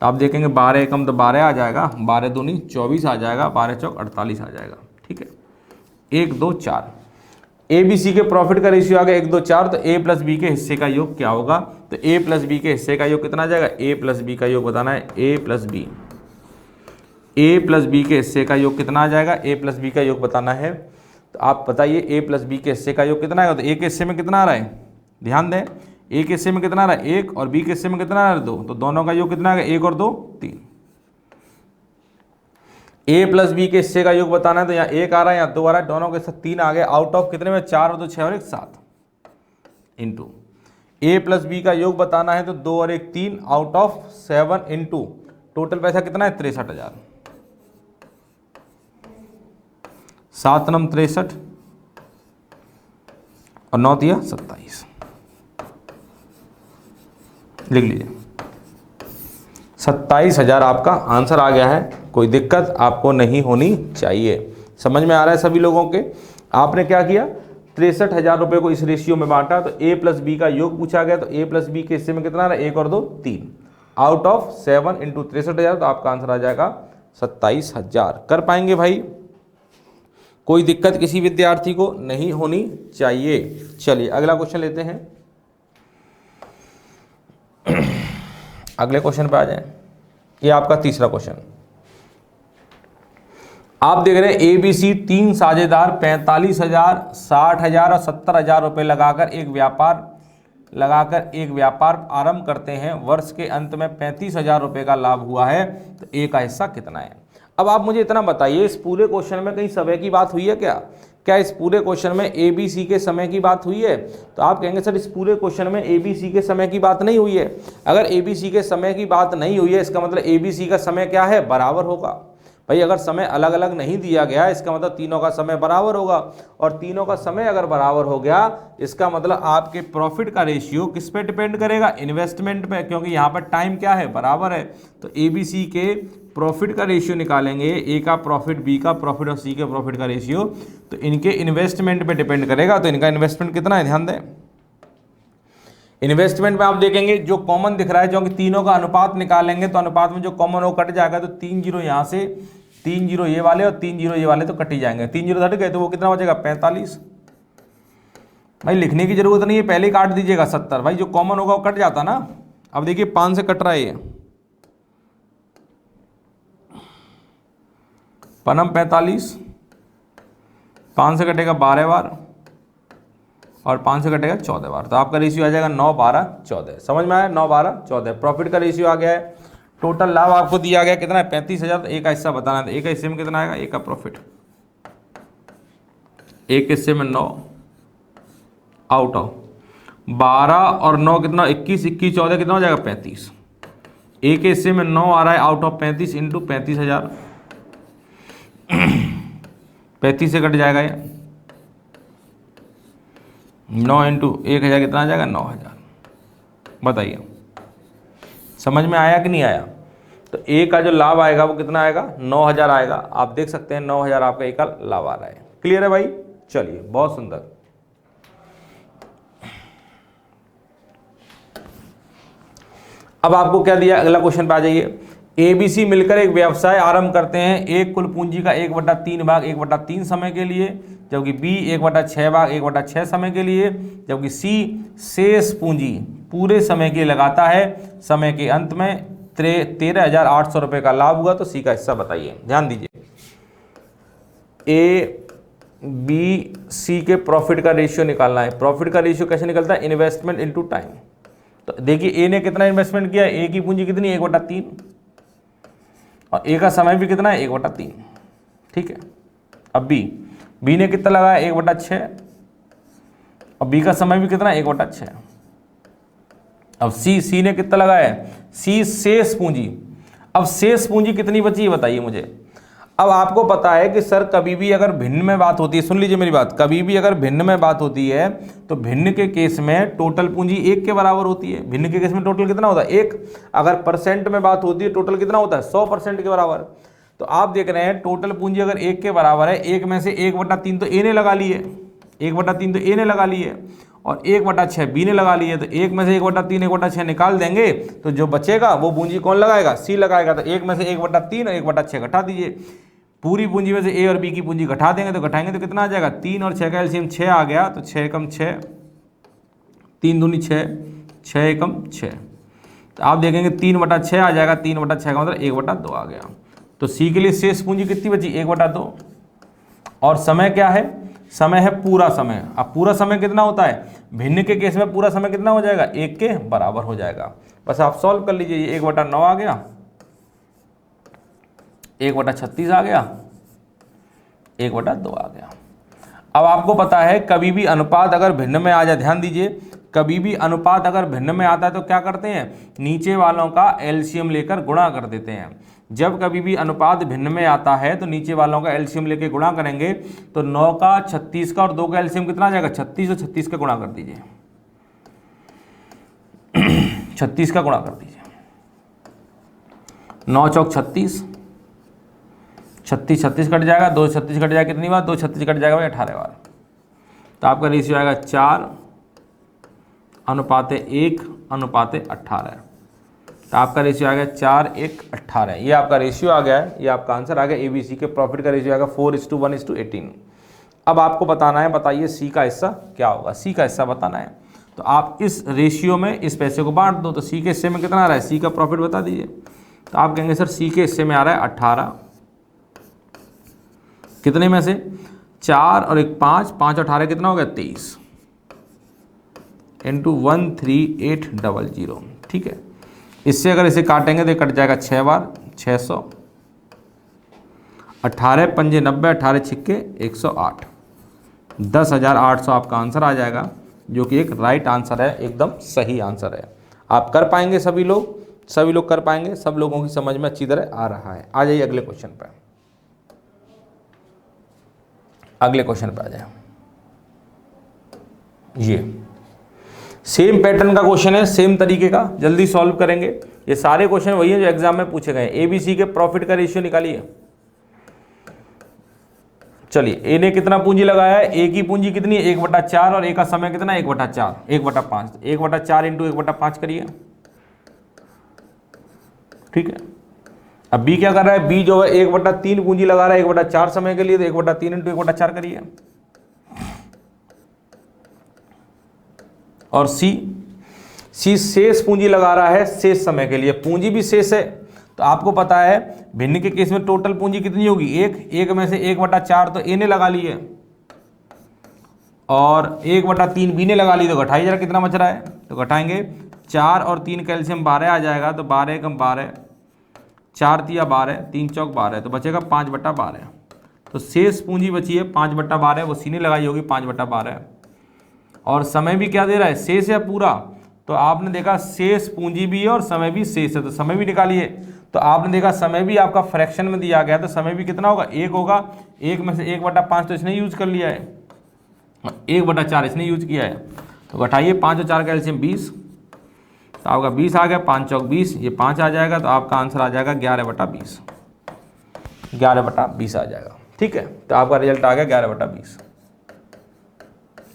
आप देखेंगे 12 एकम तो 12 आ जाएगा, 12 दूनी 24 आ जाएगा, 12 चौक 48 आ जाएगा। ठीक है, 1, 2, 4। ABC के प्रॉफिट का रेशियो आ गया 1, 2, 4। तो A प्लस बी के हिस्से का योग क्या होगा? तो A प्लस बी के हिस्से का योग कितना आ जाएगा? A प्लस बी का योग बताना है, A plus B. A plus B के हिस्से का योग कितना आ जाएगा? A प्लस बी का योग बताना है। तो आप बताइए A प्लस बी के हिस्से का योग कितना आएगा? तो A के हिस्से में कितना आ रहा है? ध्यान दें, A के हिस्से में कितना आ रहा है? 1, और B के हिस्से में कितना आ रहा है? 2। तो दोनों का योग कितना आएगा? 1 और 2, 3। A प्लस बी के हिस्से का योग बताना है, तो यहाँ 1 आ रहा है, यहाँ 2 आ रहा है, दोनों के साथ 3 आ गए। आउट ऑफ कितने में? 4 और 2 6 और 1 7 इंटू A प्लस बी का योग बताना है, तो 2 और 1 3, आउट ऑफ 7 इंटू टोटल पैसा कितना है? 63,000। 7 नम 63 और 9 तिया 27। लिख लीजिए, 27,000 आपका आंसर आ गया है। कोई दिक्कत आपको नहीं होनी चाहिए। समझ में आ रहा है सभी लोगों के? आपने क्या किया? 63,000 रुपये को इस रेशियो में बांटा, तो A प्लस बी का योग पूछा गया, तो A प्लस बी के हिस्से में कितना रहा? 1 और 2 3, आउट ऑफ 7 इंटू 63,000, तो आपका आंसर आ जाएगा 27,000। कर पाएंगे भाई? कोई दिक्कत किसी विद्यार्थी को नहीं होनी चाहिए। चलिए अगला क्वेश्चन लेते हैं। अगले क्वेश्चन पे आ जाएं। ये आपका तीसरा क्वेश्चन। आप देख रहे हैं ABC 3 साझेदार 45,000, 60,000 और 70,000 रुपये लगाकर एक व्यापार आरंभ करते हैं। वर्ष के अंत में 35,000 रुपये का लाभ हुआ है, तो A का हिस्सा कितना है? अब आप मुझे इतना बताइए, इस पूरे क्वेश्चन में कहीं समय की बात हुई है क्या? क्या इस पूरे क्वेश्चन में ABC के समय की बात हुई है? तो आप कहेंगे सर इस पूरे क्वेश्चन में ABC के समय की बात नहीं हुई है। अगर ABC के समय की बात नहीं हुई है, इसका मतलब ABC का समय क्या है? बराबर होगा। भाई अगर समय अलग अलग नहीं दिया गया, इसका मतलब तीनों का समय बराबर होगा, और तीनों का समय अगर बराबर हो गया, इसका मतलब आपके प्रॉफिट का रेशियो किस पे डिपेंड करेगा? इन्वेस्टमेंट पे, क्योंकि यहाँ पर टाइम क्या है? बराबर है। तो ABC के प्रॉफिट का रेशियो निकालेंगे, A का प्रॉफिट, B का प्रॉफिट और C के प्रॉफिट का रेशियो, तो इनके इन्वेस्टमेंट पे डिपेंड करेगा। तो इनका इन्वेस्टमेंट कितना है? ध्यान दें, इन्वेस्टमेंट में आप देखेंगे जो कॉमन दिख रहा है, क्योंकि तीनों का अनुपात निकालेंगे, तो अनुपात में जो कॉमन वो कट जाएगा, तो 3 जीरो यहाँ से, 3 जीरो ये वाले और 3 जीरो ये वाले तो कट ही जाएंगे। 3 जीरो हट गए तो वो कितना बचेगा? 45। भाई लिखने की जरूरत नहीं है, पहले ही काट दीजिएगा 70। भाई जो कॉमन होगा वो कट जाता ना। अब देखिए 5 से कट रहा है, ये पनम 45, 5 से कटेगा 12 बार और 5 से कटेगा 14 बार, तो आपका रेशियो आ जाएगा 9, 12, 14। समझ में आया? 9, 12, 14 प्रॉफिट का रेशियो आ गया है। टोटल लाभ आपको दिया गया कितना है? 35,000। तो A का हिस्सा बताना है, तो A का हिस्से में कितना आएगा? A का प्रॉफिट, A के हिस्से में 9, आउट ऑफ 12 और 9 कितना? 21, 21, 14 कितना हो जाएगा? 35। A के हिस्से में 9 आ रहा है, आउट ऑफ 35 इंटू 35,000, 35 से कट जाएगा ये, 9 इंटू 1,000 कितना आ जाएगा? 9,000। बताइए समझ में आया कि नहीं आया? तो A का जो लाभ आएगा वो कितना आएगा? 9,000 आएगा। आप देख सकते हैं 9,000 आपका A का लाभ आ रहा है। क्लियर है भाई? चलिए बहुत सुंदर। अब आपको क्या दिया? अगला क्वेश्चन पे आ जाइए। ABC मिलकर एक व्यवसाय आरंभ करते हैं, एक कुल पूंजी का 1/3 भाग 1/3 समय के लिए, जबकि B 1/6 भाग 1/6 समय के लिए, जबकि C शेष पूंजी पूरे समय के लिए लगाता है। समय के अंत में 13,800 रुपये का लाभ हुआ। तो C का हिस्सा बताइए। ध्यान दीजिए, ABC के प्रॉफिट का रेशियो निकालना है। प्रॉफिट का रेशियो कैसे निकलता है? Investment into time. तो देखिए A ने कितना इन्वेस्टमेंट किया? A की पूंजी कितनी? 1/3, और A का समय भी कितना है? 1/3। ठीक है। अब B ने कितना लगाया? 1/6, और B का समय भी कितना? 1/6। अब C ने कितना लगाया? C शेष पूंजी। अब शेष पूंजी कितनी बची है बताइए मुझे। अब आपको पता है कि सर कभी भी अगर भिन्न में बात होती है, सुन लीजिए मेरी बात, कभी भी अगर भिन्न में बात होती है तो भिन्न के केस में टोटल पूंजी 1 के बराबर होती है। भिन्न के केस में टोटल कितना होता है? 1। अगर परसेंट में बात होती है टोटल कितना होता है? 100% के बराबर। तो आप देख रहे हैं टोटल पूंजी अगर 1 के बराबर है, 1 में से 1/3 तो A ने लगा ली है, 1/3 तो A ने लगा ली है, और 1/6 B ने लगा ली है। तो 1 में से 1/3 1/6 निकाल देंगे तो जो बचेगा वो पूंजी कौन लगाएगा? C लगाएगा। तो 1 में से 1/3 और 1/6 घटा दीजिए। पूरी पूंजी में से A और B की पूंजी घटा देंगे तो घटाएंगे तो कितना आ जाएगा? 3 और 6 का एलसीएम 6 आ गया। तो 6 एकम 6, 3 दूनी 6, 6 एकम 6। तो आप देखेंगे 3/6 आ जाएगा। 3/6 का मतलब 1/2 आ गया। तो C के लिए शेष पूंजी कितनी बची? 1/2। और समय क्या है? समय है पूरा समय। अब पूरा समय कितना होता है? भिन्न के केस में पूरा समय कितना हो जाएगा? 1 के बराबर हो जाएगा। बस आप सॉल्व कर लीजिए। ये 1/9 आ गया, 1/36 आ गया, 1/2 आ गया। अब आपको पता है कभी भी अनुपात अगर भिन्न में आ जाए, ध्यान दीजिए, कभी भी अनुपात अगर भिन्न में आता है तो क्या करते हैं? नीचे वालों का एलसीएम लेकर गुणा कर देते हैं। जब कभी भी अनुपात भिन्न में आता है तो नीचे वालों का एलसीएम लेकर गुणा करेंगे तो 9 का 36 का और 2 का एलसीएम कितना आ जाएगा? 36 और 36 का गुणा कर दीजिए। 36 का गुणा कर दीजिए। 9 चौक 36, 36 36 कट जाएगा, 2 36 कट जाएगा, कितनी बार? 2 36 कट जाएगा भाई 18 बार। तो आपका रेशियो आएगा 4:1:18। तो आपका रेशियो आ गया 4:1:18। ये आपका रेशियो आ गया है, ये आपका आंसर आ गया। ABC के प्रॉफिट का रेशियो आएगा 4:1:18। अब आपको बताना है, बताइए C का हिस्सा क्या होगा? C का हिस्सा बताना है तो आप इस रेशियो में इस पैसे को बांट दो। तो C के हिस्से में कितना आ रहा है? C का प्रॉफिट बता दीजिए। तो आप कहेंगे सर C के हिस्से में आ रहा है 18, कितने में से? 4 और 1 5, 5 और 18 कितना हो गया? 23 इंटू 13800। ठीक है। इससे अगर इसे काटेंगे तो कट जाएगा 6 बार, 600, 18 पंजे 90, 18 छिक्के 108, 10,800 आपका आंसर आ जाएगा, जो कि एक राइट आंसर है, एकदम सही आंसर है। आप कर पाएंगे, सभी लोग कर पाएंगे, सब लोगों की समझ में अच्छी तरह आ रहा है। आ जाइए अगले क्वेश्चन पर। अगले क्वेश्चन पे आ जाए। ये सेम पैटर्न का क्वेश्चन है, सेम तरीके का, जल्दी सॉल्व करेंगे। ये सारे क्वेश्चन वही है जो एग्जाम में पूछे गए। ABC के प्रॉफिट का रेशियो निकालिए। चलिए, A ने कितना पूंजी लगाया है? A की पूंजी कितनी है? 1/4, और A का समय कितना है? 1/4, 1/5। 1/4 इंटू 1/5 करिए। ठीक है। अब B क्या कर रहा है? B जो है 1/3 पूंजी लगा रहा है 1/4 समय के लिए। तो 1/3 इंटू 1/4 करिए। और C शेष पूंजी लगा रहा है शेष समय के लिए। पूंजी भी शेष है। तो आपको पता है भिन्न के केस में टोटल पूंजी कितनी होगी? 1 में से 1/4 तो A ने लगा ली है, और 1/3 B ने लगा ली। तो घटाइए जरा कितना बच रहा है। तो घटाएंगे, 4 और 3 का एलसीएम 12 आ जाएगा। तो 12 एकम 12, 4 तिया 12, 3 चौक 12, तो बचेगा 5/12। तो शेष पूंजी बची है 5/12, वो C ने लगाई होगी 5/12। और समय भी क्या दे रहा है? शेष है पूरा। तो आपने देखा शेष पूंजी भी है और समय भी शेष है, तो समय भी निकालिए। तो आपने देखा समय भी आपका फ्रैक्शन में दिया गया, तो समय भी कितना होगा? 1 होगा। 1 में से 1/5 तो इसने यूज कर लिया है, 1/4 इसने यूज किया है। तो घटाइए, 5 और 4 का एलसीएम 20, तो आपका 20 आ गया। 5 चौक 20, ये 5 आ जाएगा। तो आपका आंसर आ जाएगा 11/20, 11/20 आ जाएगा। ठीक है। तो आपका रिजल्ट आ गया 11/20।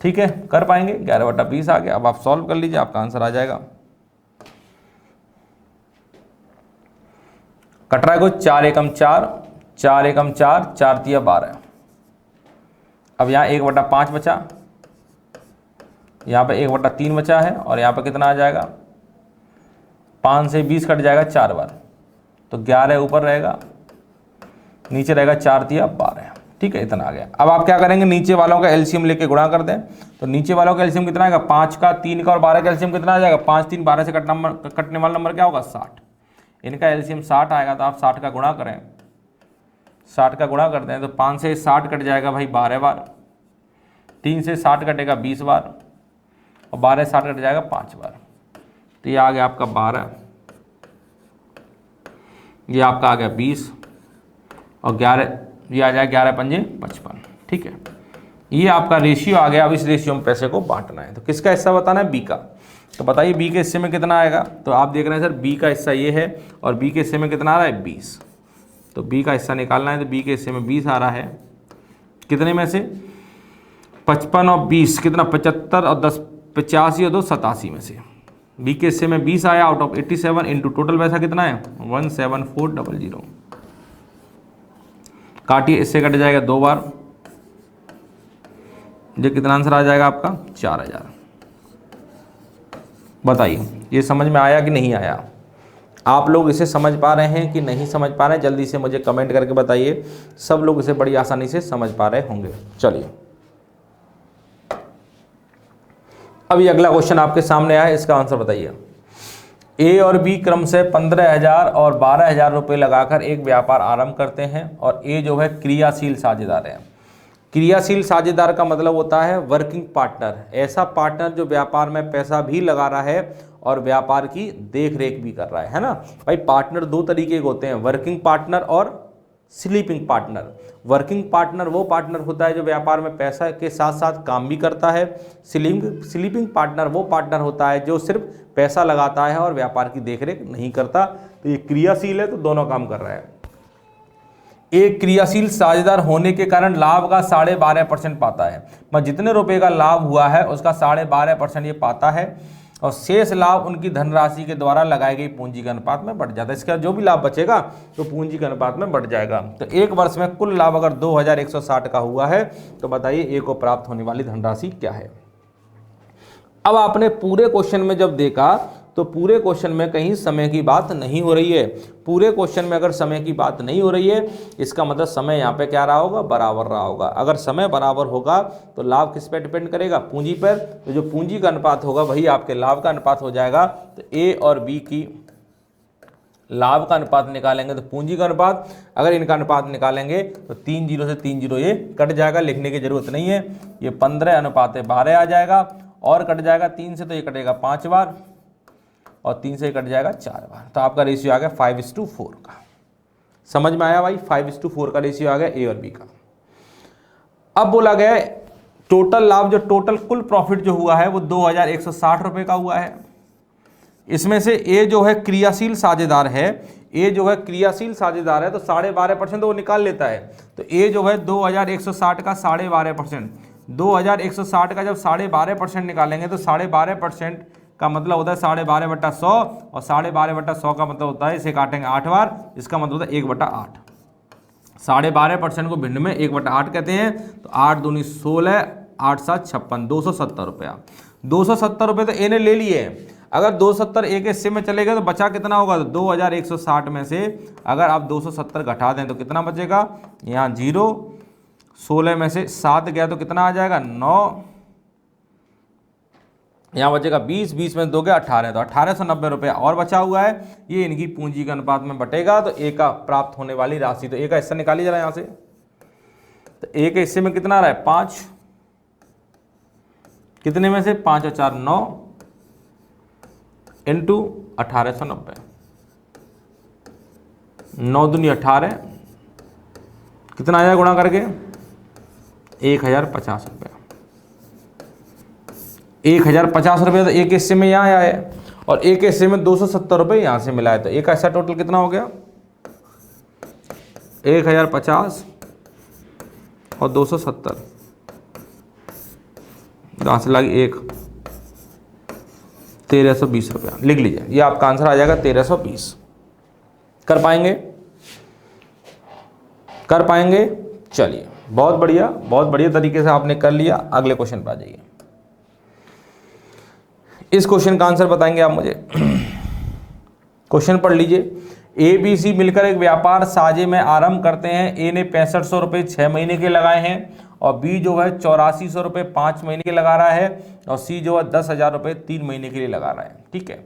ठीक है, कर पाएंगे? 11/20 आ गया। अब आप सॉल्व कर लीजिए, आपका आंसर आ जाएगा। कट रहा है कुछ, 4 एकम 4, 4 एकम 4, 4 तिया 12। अब यहाँ 1/5 बचा, यहाँ पे 1/3 बचा है, और यहाँ पे कितना आ जाएगा, 5 से 20 कट जाएगा 4 बार, तो 11 ऊपर रहेगा, नीचे रहेगा 4 तिया 12। ठीक है, इतना आ गया। अब आप क्या करेंगे, नीचे वालों का एलसीएम लेके गुणा कर दें, तो नीचे वालों का एलसीएम कितना आएगा, 5 का, 3 का और 12 का एलसीएम कितना आ जाएगा, 5 3 12 से कटने वाला नंबर क्या होगा, 60। इनका एलसीएम 60 आएगा, तो आप 60 का गुणा करें, 60 का गुणा करते हैं तो 5 से 60 कट जाएगा भाई 12 बार, 3 से 60 कटेगा 20 बार, और 12 से 60 कट जाएगा 5 बार। तो ये आ गया आपका 12, ये आपका आ गया 20, और 11, ये आ जाएगा 11 पंजे 55। ठीक है, ये आपका रेशियो आ गया। अब इस रेशियो में पैसे को बांटना है, तो किसका हिस्सा बताना है, बी का। तो बताइए बी के हिस्से में कितना आएगा, तो आप देख रहे हैं सर बी का हिस्सा ये है, और बी के हिस्से में कितना आ रहा है, 20। तो बी का हिस्सा निकालना है, तो बी के हिस्से में 20 आ रहा है, कितने में से, 55 और 20 कितना, 75 और 10 85 और 2 87 में से। बी के हिस्से में 20 आया आउट ऑफ 87, इंटू टोटल पैसा कितना है 17400। काटिए, इससे कट जाएगा 2 बार, ये कितना आंसर आ जाएगा आपका 4000। बताइए ये समझ में आया कि नहीं आया, आप लोग इसे समझ पा रहे हैं कि नहीं समझ पा रहे हैं, जल्दी से मुझे कमेंट करके बताइए। सब लोग इसे बड़ी आसानी से समझ पा रहे होंगे। चलिए अभी अगला क्वेश्चन आपके सामने आया, इसका आंसर बताइए। ए और बी क्रम से 15,000 और 12,000 रुपये लगाकर एक व्यापार आरंभ करते हैं, और ए जो है क्रियाशील साझेदार है। क्रियाशील साझेदार का मतलब होता है वर्किंग पार्टनर, ऐसा पार्टनर जो व्यापार में पैसा भी लगा रहा है और व्यापार की देख रेख भी कर रहा है ना। भाई पार्टनर 2 तरीके के होते हैं, वर्किंग पार्टनर और स्लीपिंग पार्टनर। वर्किंग पार्टनर वो पार्टनर होता है जो व्यापार में पैसा के साथ साथ काम भी करता है। स्लीपिंग पार्टनर वो पार्टनर होता है जो सिर्फ पैसा लगाता है और व्यापार की देखरेख नहीं करता। तो ये क्रियाशील है, तो दोनों काम कर रहा है। एक क्रियाशील साझेदार होने के कारण लाभ का 12.5% पाता है, मतलब जितने रुपए का लाभ हुआ है उसका 12.5% ये पाता है, और शेष लाभ उनकी धनराशि के द्वारा लगाई गई पूंजी के अनुपात में बढ़ जाता है। इसका जो भी लाभ बचेगा तो पूंजी के अनुपात में बढ़ जाएगा। तो एक वर्ष में कुल लाभ अगर 2160 का हुआ है, तो बताइए ए को प्राप्त होने वाली धनराशि क्या है। अब आपने पूरे क्वेश्चन में जब देखा तो पूरे क्वेश्चन में कहीं समय की बात नहीं हो रही है। पूरे क्वेश्चन में अगर समय की बात नहीं हो रही है, इसका मतलब समय यहाँ पे क्या रहा होगा, बराबर रहा होगा। अगर समय बराबर होगा तो लाभ किस पे डिपेंड करेगा, पूंजी पर। तो जो पूंजी का अनुपात होगा वही आपके लाभ का अनुपात हो जाएगा। तो ए और बी की लाभ का अनुपात निकालेंगे तो पूंजी का अनुपात, अगर इनका अनुपात निकालेंगे तो 3 0 से 3 0 ये कट जाएगा, लिखने की जरूरत नहीं है। ये 15:12 आ जाएगा, और कट जाएगा 3 से तो ये कटेगा 5 बार, और 3 से कट जाएगा 4 बार। तो आपका रेशियो आ गया 5:4 का। समझ में आया भाई, 5:4 का रेशियो आ गया ए और बी का। अब बोला गया टोटल लाभ, जो टोटल कुल प्रॉफिट जो हुआ है वो 2160 रुपये का हुआ है। इसमें से ए जो है क्रियाशील साझेदार है, ए जो है क्रियाशील साझेदार है, तो 12.5% तो वो निकाल लेता है। तो ए जो है 2160 का 12.5%, 2160 का जब 12.5% निकालेंगे तो 12.5% का मतलब होता है 12.5/100, और 12.5/100 का मतलब होता है, इसे काटेंगे 8 बार, इसका मतलब होता है 1/8। 12.5% को भिन्न में 1/8 कहते हैं। तो 8 दूनी 16, 8 7 56, 270 रुपया। 270 रुपये तो ए ने ले लिए। अगर 270 ए के हिस्से में चले गए तो बचा कितना होगा, तो 2160 में से अगर आप 270 घटा दें तो कितना बचेगा, यहाँ 0, 16 में से 7 गया तो कितना आ जाएगा 9, यहाँ बचेगा 20, 20 में 2 गया 18, तो 1890 रुपये और बचा हुआ है। ये इनकी पूंजी के अनुपात में बटेगा, तो ए का प्राप्त होने वाली राशि, तो ए का हिस्सा निकालिए जरा यहाँ से। तो ए के हिस्से में कितना आ रहा है 5, कितने में से 5 और 4 9, इंटू 1890, 9 दूनी 18, कितना आया गुणा करके 1050 रुपये। 1050 रुपये तो एक हिस्से में यहाँ आया है, और एक हिस्से में 270 रुपये यहाँ से मिला है। तो एक ऐसा टोटल कितना हो गया 1050 और 270, यहाँ से लगी 1, 1320 रुपया। लिख लीजिए, ये आपका आंसर आ जाएगा 1320। कर पाएंगे? कर पाएंगे? चलिए बहुत बढ़िया तरीके से आपने कर लिया। अगले क्वेश्चन पर आ जाइए। इस क्वेश्चन का आंसर बताएंगे आप मुझे। क्वेश्चन पढ़ लीजिए। ए बी सी मिलकर एक व्यापार साझे में आरंभ करते हैं। ए ने 6500 रुपये 6 महीने के लगाए हैं और बी जो है 8400 रुपये 5 महीने के लगा रहा है और सी जो है 10,000 रुपये 3 महीने के लिए लगा रहा है। ठीक है,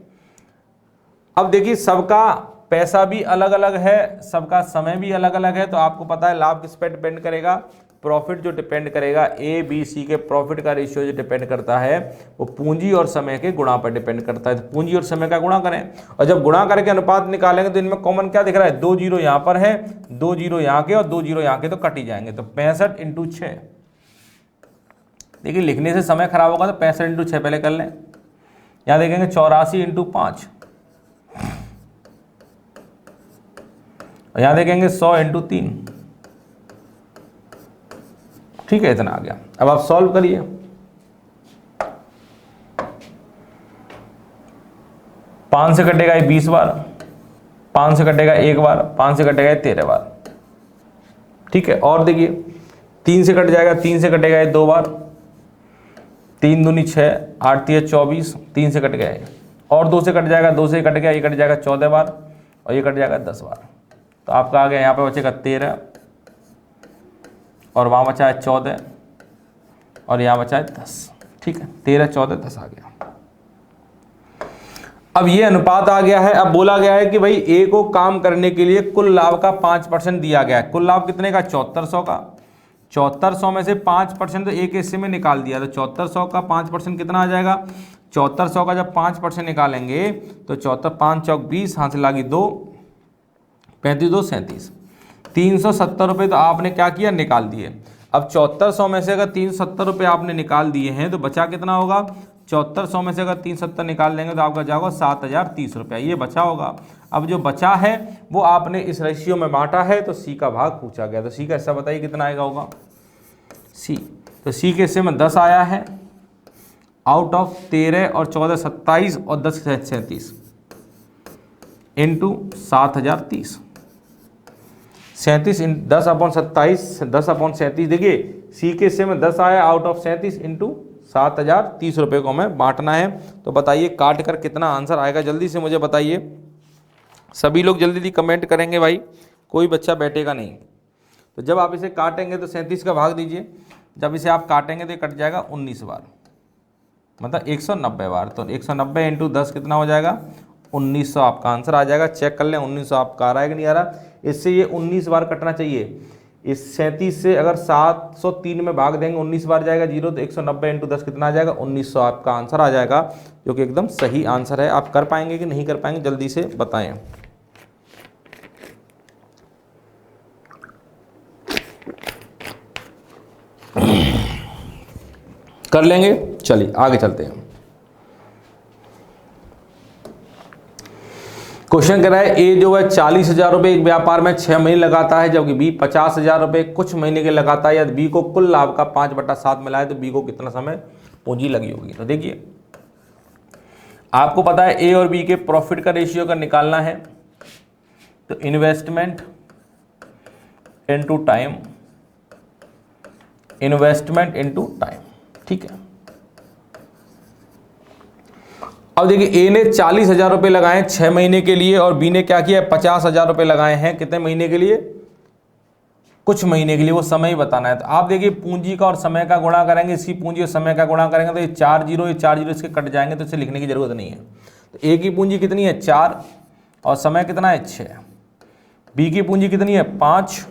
अब देखिए सबका पैसा भी अलग अलग है, सबका समय भी अलग अलग है, तो आपको पता है लाभ किस पे डिपेंड करेगा? प्रॉफिट जो डिपेंड करेगा, ए बी सी के प्रॉफिट का रेशियो जो डिपेंड करता है वो पूंजी और समय के गुणा पर डिपेंड करता है। तो पूंजी और समय का गुणा करें और जब गुणा करके अनुपात निकालेंगे तो इनमें कॉमन क्या दिख रहा है? 2 जीरो यहाँ पर है, 2 जीरो यहाँ के और 2 जीरो यहाँ के, तो कट ही जाएंगे। तो 65 × 6, देखिए लिखने से समय खराब होगा तो 65 × 6 पहले कर लें। यहाँ देखेंगे 84 × 5, यहाँ देखेंगे 100 × 3। ठीक है, इतना आ गया। अब आप सॉल्व करिए। 5 से कटेगा ये 20 बार, 5 से कटेगा 1 बार, 5 से कटेगा ये 13 बार। ठीक है, और देखिए 3 से कट जाएगा, 3 से कटेगा ये 2 बार, 3 दूनी 6, 8 3 24, 3 से कट गया ये, और 2 से कट जाएगा, 2 से कट गया, ये कट जाएगा 14 बार और ये कट जाएगा 10 बार। तो आपका आ गया, यहाँ पे बचेगा 13 और वहाँ बचा है 14 और यहाँ बचा है 10। ठीक है, 13 14 10 आ गया। अब ये अनुपात आ गया है। अब बोला गया है कि भाई ए को काम करने के लिए कुल लाभ का 5% दिया गया है। कुल लाभ कितने का? 7400 का। 7400 में से 5% तो एक हिस्से में निकाल दिया, तो 7400 का 5% कितना आ जाएगा? 7400 का जब 5% निकालेंगे तो 74 5 चौक 20, हाथ से लागी 2, 35 2 37, 370 रुपये तो आपने क्या किया? निकाल दिए। अब 7400 में से अगर 370 रुपये आपने निकाल दिए हैं तो बचा कितना होगा? 7400 में से अगर 370 निकाल देंगे तो आपका जाएगा 7030 रुपया, ये बचा होगा। अब जो बचा है वो आपने इस रेशियो में बांटा है, तो सी का भाग पूछा गया, तो सी का हिस्सा बताइए कितना आएगा होगा? सी, तो सी के हिस्से में 10 आया है आउट ऑफ 13 और 14 27 और 10 37 इंटू 7030। 37 10/27, 10/37। देखिए सी के हिस्से में 10 आया आउट ऑफ 37 इंटू 7030 रुपये को हमें बांटना है। तो बताइए काट कर कितना आंसर आएगा? जल्दी से मुझे बताइए। सभी लोग जल्दी जल्दी कमेंट करेंगे भाई, कोई बच्चा बैठेगा नहीं। तो जब आप इसे काटेंगे तो 37 का भाग दीजिए, जब इसे आप काटेंगे तो कट जाएगा 19 बार, मतलब 190 बार। तो 190 इंटू 10 कितना हो जाएगा? 1900 आपका आंसर आ जाएगा। चेक कर लें 1900 आपका आ रहा है कि नहीं आ रहा। इससे ये 19 बार कटना चाहिए। इस 37 से अगर 703 में भाग देंगे 19 बार जाएगा 0, तो 190 इंटू 10 कितना आ जाएगा? 1900 आपका आंसर आ जाएगा, जो कि एकदम सही आंसर है। आप कर पाएंगे कि नहीं कर पाएंगे जल्दी से बताएं। कर लेंगे? चलिए आगे चलते हैं। क्वेश्चन कह रहा है ए जो है 40,000 रुपये एक व्यापार में 6 महीने लगाता है, जबकि बी 50,000 रुपये कुछ महीने के लगाता है। यदि बी को कुल लाभ का 5/7 मिला है तो बी को कितना समय पूंजी लगी होगी? तो देखिए आपको पता है ए और बी के प्रॉफिट का रेशियो का निकालना है, तो investment into time, investment into time. ठीक है, अब देखिए ए ने 40,000 रुपये लगाए 6 महीने के लिए और बी ने क्या किया? 50,000 रुपये लगाए हैं कितने महीने के लिए? कुछ महीने के लिए, वो समय ही बताना है। तो आप देखिए पूंजी का और समय का गुणा करेंगे, इसकी पूंजी और समय का गुणा करेंगे तो ये 4 जीरो इसके कट जाएंगे, तो इसे लिखने की जरूरत नहीं है। तो ए की पूंजी कितनी है? 4 और समय कितना है? 6। बी की पूंजी कितनी है? 5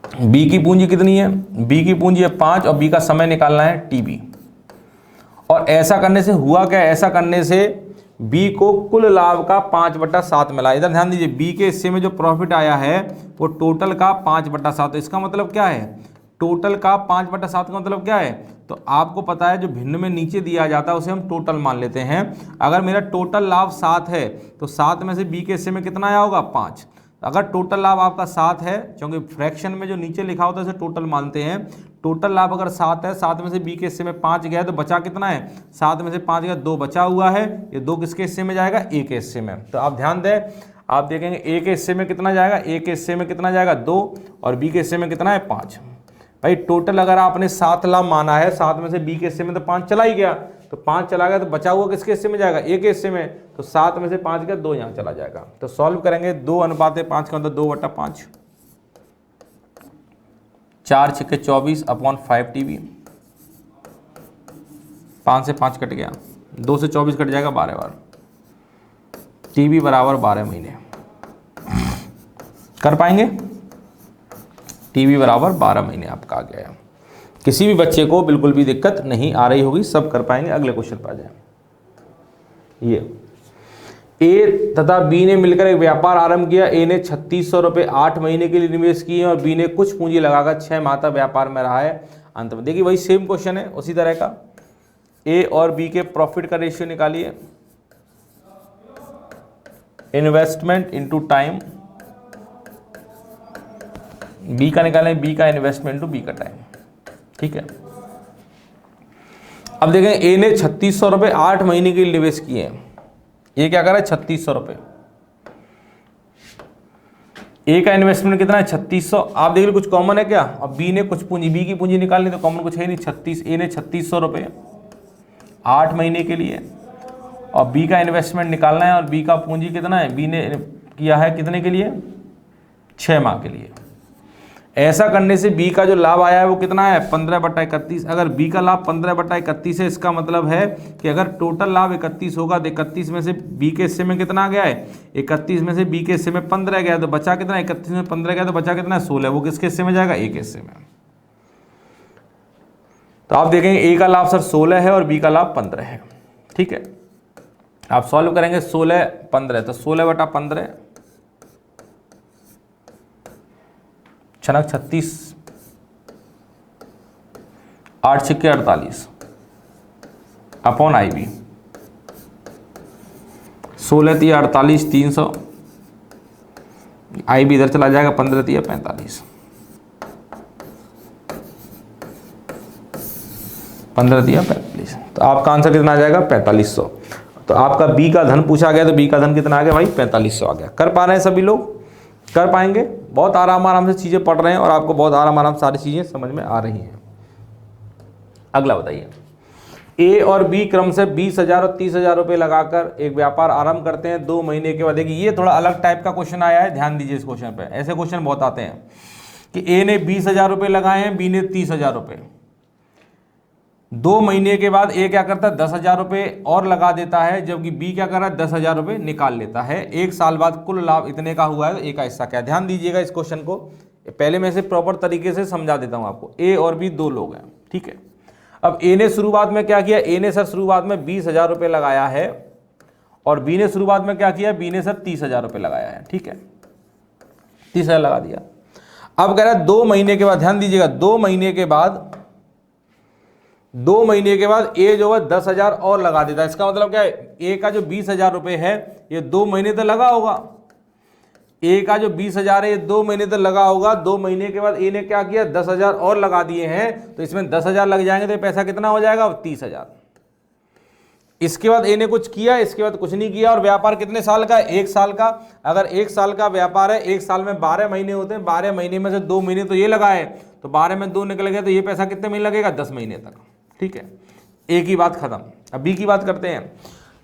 बी की पूंजी कितनी है? बी की पूंजी है 5 और बी का समय निकालना है टीबी। और ऐसा करने से हुआ क्या? ऐसा करने से बी को कुल लाभ का 5/7 मिला। इधर ध्यान दीजिए, बी के हिस्से में जो प्रॉफिट आया है वो टोटल का 5/7। तो इसका मतलब क्या है? टोटल का 5/7 का मतलब क्या है? तो आपको पता है जो भिन्न में नीचे दिया जाता है उसे हम टोटल मान लेते हैं। अगर मेरा टोटल लाभ 7 है तो 7 में से बी के हिस्से में कितना आया होगा? 5। अगर टोटल लाभ आपका 7 है, क्योंकि फ्रैक्शन में जो नीचे लिखा होता है उसे टोटल मानते हैं, टोटल लाभ अगर 7 है, 7 में से बी के हिस्से में 5 गया है तो बचा कितना है, 7 में से 5 गया 2 बचा हुआ है, ये 2 किसके हिस्से में जाएगा, ए के हिस्से में। तो आप ध्यान दें, आप देखेंगे ए के हिस्से में कितना जाएगा, ए के हिस्से में कितना जाएगा 2 और बी के हिस्से में कितना है 5। भाई टोटल अगर आपने 7 लाभ माना है, 7 में से बी के हिस्से में तो 5 चला ही गया, तो 5 चला गया तो बचा हुआ किसके हिस्से में जाएगा, ए के हिस्से में, तो 7 में से 5 गया 2 यहाँ चला जाएगा। तो सॉल्व करेंगे 2:5 का मतलब 2/5, 4 × 24/5 TB, 5 से 5 कट गया, 2 से 24 कट जाएगा 12 बार, TB बराबर 12 महीने। कर पाएंगे, TB बराबर 12 महीने आपका आ गया है। किसी भी बच्चे को बिल्कुल भी दिक्कत नहीं आ रही होगी, सब कर पाएंगे। अगले क्वेश्चन पर आ जाए। ये ए तथा बी ने मिलकर एक व्यापार आरंभ किया। ए ने 3600 रुपये 8 महीने के लिए निवेश किए और बी ने कुछ पूंजी लगाकर 6 माह तक व्यापार में रहा है। अंत में देखिए वही सेम क्वेश्चन है, उसी तरह का। ए और बी के प्रॉफिट का रेशियो निकालिए, इन्वेस्टमेंट इनटू टाइम, बी का निकालें, बी का इन्वेस्टमेंट इनटू बी का टाइम, ठीक है। अब देखें ए ने 3600 रुपये 8 महीने के लिए निवेश किए हैं। ये क्या कर रहा है, 3600 रुपये, ए का इन्वेस्टमेंट कितना है 3600। आप देख लो कुछ कॉमन है क्या, अब बी ने कुछ पूंजी, बी की पूंजी निकालनी तो कॉमन कुछ है नहीं, 36, ए ने 3600 रुपये 8 महीने के लिए और बी का इन्वेस्टमेंट निकालना है और बी का पूंजी कितना है, बी ने किया है कितने के लिए, 6 माह के लिए। ऐसा करने से बी का जो लाभ आया है वो कितना है, 15/31। अगर बी का लाभ 15/31 है, इसका मतलब है कि अगर टोटल लाभ 31 होगा तो 31 में से बी के हिस्से में कितना गया है, 31 में से बी के हिस्से में 15 गया, तो बचा कितना, 31 में 15 गया तो बचा कितना है 16। वो किसके हिस्से में जाएगा, ए के हिस्से में। तो आप देखेंगे ए का लाभ सर 16 है और बी का लाभ 15 है, ठीक है। आप सॉल्व करेंगे 16 15, तो 16/15 छनक 36, 8 × 48 अपॉन IB, 16 × 48 300, IB इधर चला जाएगा, 15 × 45, 15 × 45, तो आपका आंसर कितना आ जाएगा 4500। तो आपका बी का धन पूछा गया तो बी का धन कितना आ गया भाई, 4500 आ गया। कर पा रहे हैं सभी लोग, कर पाएंगे, बहुत आराम से चीज़ें पढ़ रहे हैं और आपको बहुत आराम से सारी चीज़ें समझ में आ रही हैं। अगला बताइए, ए और बी क्रम से 20,000 और 30,000 रुपये लगाकर एक व्यापार आरंभ करते हैं। 2 महीने के बाद, देखिए ये थोड़ा अलग टाइप का क्वेश्चन आया है, ध्यान दीजिए इस क्वेश्चन पे। ऐसे क्वेश्चन बहुत आते हैं कि ए ने 20,000 रुपये लगाए हैं, बी ने 30,000 रुपये। 2 महीने के बाद ए क्या करता है, 10,000 रुपये और लगा देता है, जबकि बी क्या कर रहा है, 10,000 रुपये निकाल लेता है। 1 साल बाद कुल लाभ इतने का हुआ है, तो ए का हिस्सा क्या है। ध्यान दीजिएगा इस क्वेश्चन को, पहले मैं इसे प्रॉपर तरीके से समझा देता हूं आपको। ए और बी 2 लोग हैं, ठीक है। अब ए ने शुरुआत में क्या किया, ए ने सर शुरुआत में 20,000 रुपये लगाया है और बी ने शुरुआत में क्या किया, बी ने सर 30,000 रुपये लगाया है, ठीक है। 30,000 लगा दिया। अब कह रहा है 2 महीने के बाद, ध्यान दीजिएगा, 2 महीने के बाद ए जो है 10,000 और लगा देता है। इसका मतलब क्या है, ए का जो 20,000 रुपये है ये 2 महीने तक लगा होगा। ए का जो 20,000 है ये 2 महीने तक लगा होगा। 2 महीने के बाद ए ने क्या किया, 10,000 और लगा दिए हैं, तो इसमें 10,000 लग जाएंगे तो पैसा कितना हो जाएगा, 30,000। इसके बाद ए ने कुछ किया, इसके बाद कुछ नहीं किया। और व्यापार कितने साल का है, 1 साल का। अगर 1 साल का व्यापार है, 1 साल में 12 महीने होते हैं, 12 महीने में से 2 महीने तो ये लगाए, तो 12 में 2 निकल गए, तो ये पैसा कितने महीने लगेगा, 10 महीने तक, ठीक है। ए की बात खत्म। अब बी की बात करते हैं।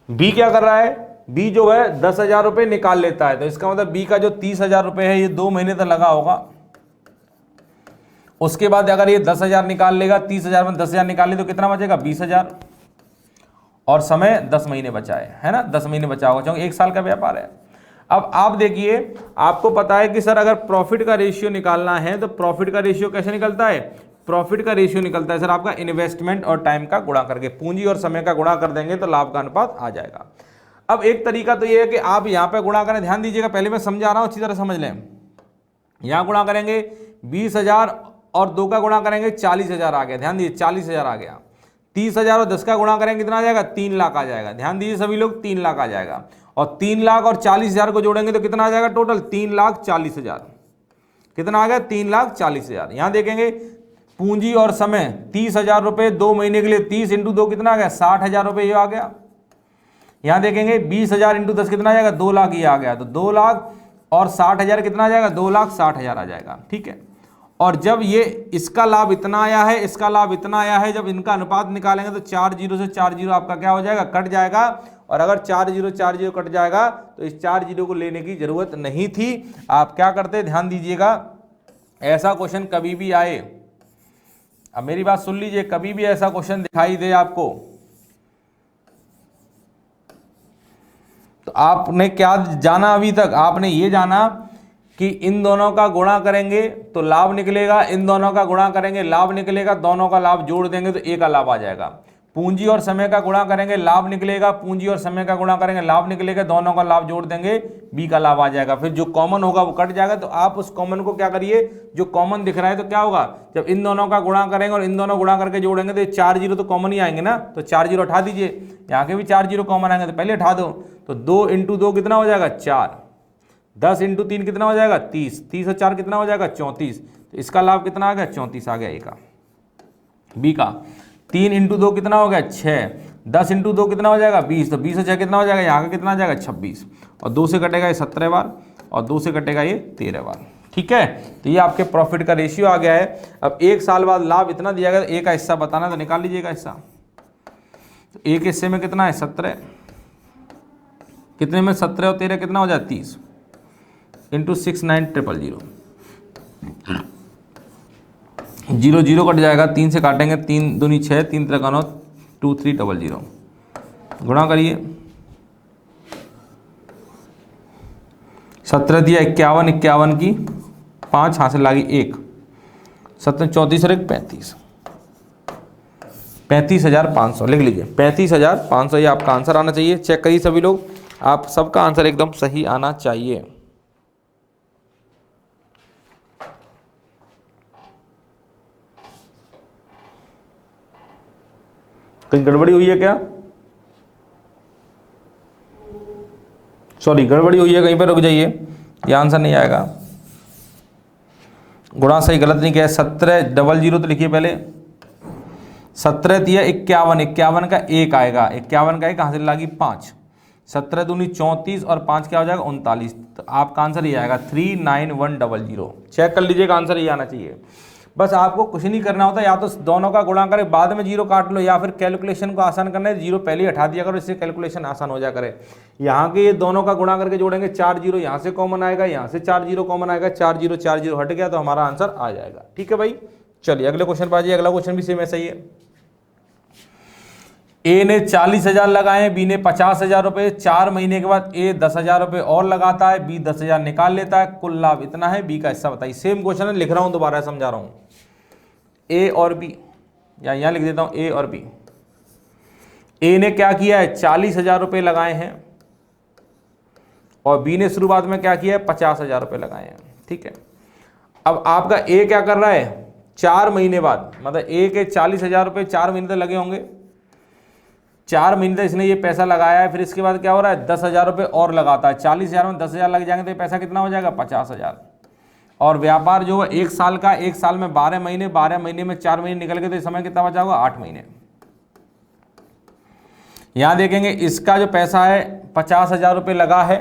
बी क्या कर रहा है, बी जो है 10,000 रुपये निकाल लेता है, तो इसका मतलब बी का जो 30,000 रुपये है ये 2 महीने तक लगा होगा। उसके बाद अगर ये 10,000 निकाल लेगा, 30,000 में 10,000 निकाल ले तो कितना बचेगा, 20,000, और समय 10 महीने बचा है ना, 10 महीने बचा होगा, क्योंकि 1 साल का व्यापार है। अब आप देखिए, आपको पता है कि सर अगर प्रॉफिट का रेशियो निकालना है तो प्रॉफिट का रेशियो कैसे निकलता है, प्रॉफिट का रेशियो निकलता है सर आपका इन्वेस्टमेंट और टाइम का गुणा करके, पूंजी और समय का गुणा कर देंगे तो लाभ का अनुपात आ जाएगा। अब एक तरीका तो ये है कि आप यहाँ पे गुणा करें, ध्यान दीजिएगा, पहले मैं समझा रहा हूँ, अच्छी तरह समझ लें। यहाँ गुणा करेंगे 20,000 और 2 का गुणा करेंगे 40,000 आ गया, ध्यान दीजिए 40,000 आ गया। 30,000 और 10 का गुणा करेंगे कितना आ जाएगा, 3 लाख आ जाएगा, ध्यान दीजिए सभी लोग, 3 लाख आ जाएगा। और 3,40,000 को जोड़ेंगे तो कितना आ जाएगा टोटल? 3,40,000। कितना आ गया? 3,40,000। यहां देखेंगे पूंजी और समय 30,000 रुपए 2 महीने के लिए, 30 इंटू 2 कितना आ गया? 60,000 रुपए ये आ गया। यहां देखेंगे 20,000 इंटू 10 कितना आ जाएगा? 2 लाख ये आ गया। तो 2 लाख और 60,000 कितना आ जाएगा? 2,60,000 आ जाएगा। ठीक है। और जब ये इसका लाभ इतना आया है, इसका लाभ इतना आया है, जब इनका अनुपात निकालेंगे तो 4 जीरो से 4 जीरो आपका क्या हो जाएगा? कट जाएगा। और अगर 4 जीरो कट जाएगा तो इस 4 जीरो को लेने की जरूरत नहीं थी। आप क्या करते? ध्यान दीजिएगा, ऐसा क्वेश्चन कभी भी आए, अब मेरी बात सुन लीजिए, कभी भी ऐसा क्वेश्चन दिखाई दे आपको तो आपने क्या जाना? अभी तक आपने ये जाना कि इन दोनों का गुणा करेंगे तो लाभ निकलेगा, इन दोनों का गुणा करेंगे लाभ निकलेगा, दोनों का लाभ जोड़ देंगे तो ए का लाभ आ जाएगा। पूंजी और समय का गुणा करेंगे लाभ निकलेगा, पूंजी और समय का गुणा करेंगे लाभ निकलेगा, दोनों का लाभ जोड़ देंगे बी का लाभ आ जाएगा। फिर जो कॉमन होगा वो कट जाएगा। तो आप उस कॉमन को क्या करिए, जो कॉमन दिख रहा है तो क्या होगा, जब इन दोनों का गुणा करेंगे और इन दोनों गुणा करके जोड़ेंगे तो 4 जीरो तो कॉमन ही आएंगे ना। तो 4 जीरो हटा दीजिए, यहाँ के भी 4 जीरो कॉमन आएंगे तो पहले हटा दो। तो 2 इंटू 2 कितना हो जाएगा? 4। 10 इंटू 3 कितना हो जाएगा? 30। 30 और 4 कितना हो जाएगा? 34। तो इसका लाभ कितना आ गया? 34 आ गया ए का। बी का 3 इंटू 2 कितना हो गया? 6। 10 इंटू 2 कितना हो जाएगा? 20। तो 20 और 6 कितना हो जाएगा? यहाँ का कितना आ जाएगा? 26। और 2 से कटेगा ये 17 बार और 2 से कटेगा ये 13 बार। ठीक है। तो ये आपके प्रॉफिट का रेशियो आ गया है। अब 1 साल बाद लाभ इतना दिया गया, तो ए का हिस्सा बताना, तो निकाल लीजिएगा हिस्सा। तो एक हिस्से में कितना है? 17। कितने में? 17 और 13 कितना हो जाए? 30 इंटू 69,000। 0 0 कट जाएगा, 3 से काटेंगे, 3 दूनी 6, 3 3 9, 2300। गुणा करिए, 17 दिया 51, 51 की 5 हाथ से लागी 1, 17 34 और 1 35, 35,500 लिख लीजिए। 35,500 ये आपका आंसर आना चाहिए। चेक करिए सभी लोग, आप सबका आंसर एकदम सही आना चाहिए। कहीं गड़बड़ी हुई है क्या? सॉरी, गड़बड़ी हुई है कहीं पर, रुक जाइए, ये आंसर नहीं आएगा। गुणा सही गलत नहीं किया। 1700 तो लिखिए पहले। 17 दिया 51, 51 का 1 आएगा, 51 का 1 कहाँ से लागी? 5। 17 दूनी 34 और 5 क्या हो जाएगा? 39। तो आपका आंसर ये आएगा 39100। चेक कर लीजिएगा, आंसर ये आना चाहिए। बस आपको कुछ नहीं करना होता, या तो दोनों का गुणा करें बाद में जीरो काट लो, या फिर कैलकुलेशन को आसान करना है जीरो पहले ही हटा दिया करो, इससे कैलकुलेशन आसान हो जाया करे। यहाँ के ये दोनों का गुणा करके जोड़ेंगे, 4 जीरो यहाँ से कॉमन आएगा, यहाँ से 4 जीरो कॉमन आएगा, 4 जीरो हट गया तो हमारा आंसर आ जाएगा। ठीक है भाई, चलिए अगले क्वेश्चन पर आ जाइए। अगला क्वेश्चन भी सेम ऐसा ही है। ए ने 40,000 लगाए, बी ने 50,000 रुपए। 4 महीने के बाद ए 10,000 रुपए और लगाता है, बी 10,000 निकाल लेता है, कुल लाभ इतना है, बी का हिस्सा बताइए। सेम क्वेश्चन है, लिख रहा हूं दोबारा समझा रहा हूं। ए और बी, या यहां लिख देता हूं ए और बी। ए ने क्या किया है? 40,000 रुपए लगाए हैं और बी ने शुरुआत में क्या किया है? 50,000 रुपए लगाए हैं। ठीक है। अब आपका ए क्या कर रहा है? 4 महीने बाद, मतलब ए के 40,000 रुपए 4 महीने तक लगे होंगे। 4 महीने तक इसने ये पैसा लगाया है, फिर इसके बाद क्या हो रहा है? 10,000 रुपए और लगाता है। 40,000 में 10,000 लग जाएंगे तो ये पैसा कितना हो जाएगा? 50,000। और व्यापार जो है 1 साल का, 1 साल में 12 महीने, 12 महीने में 4 महीने निकल गए तो समय कितना बचा होगा? 8 महीने। यहां देखेंगे इसका जो पैसा है 50,000 रुपए लगा है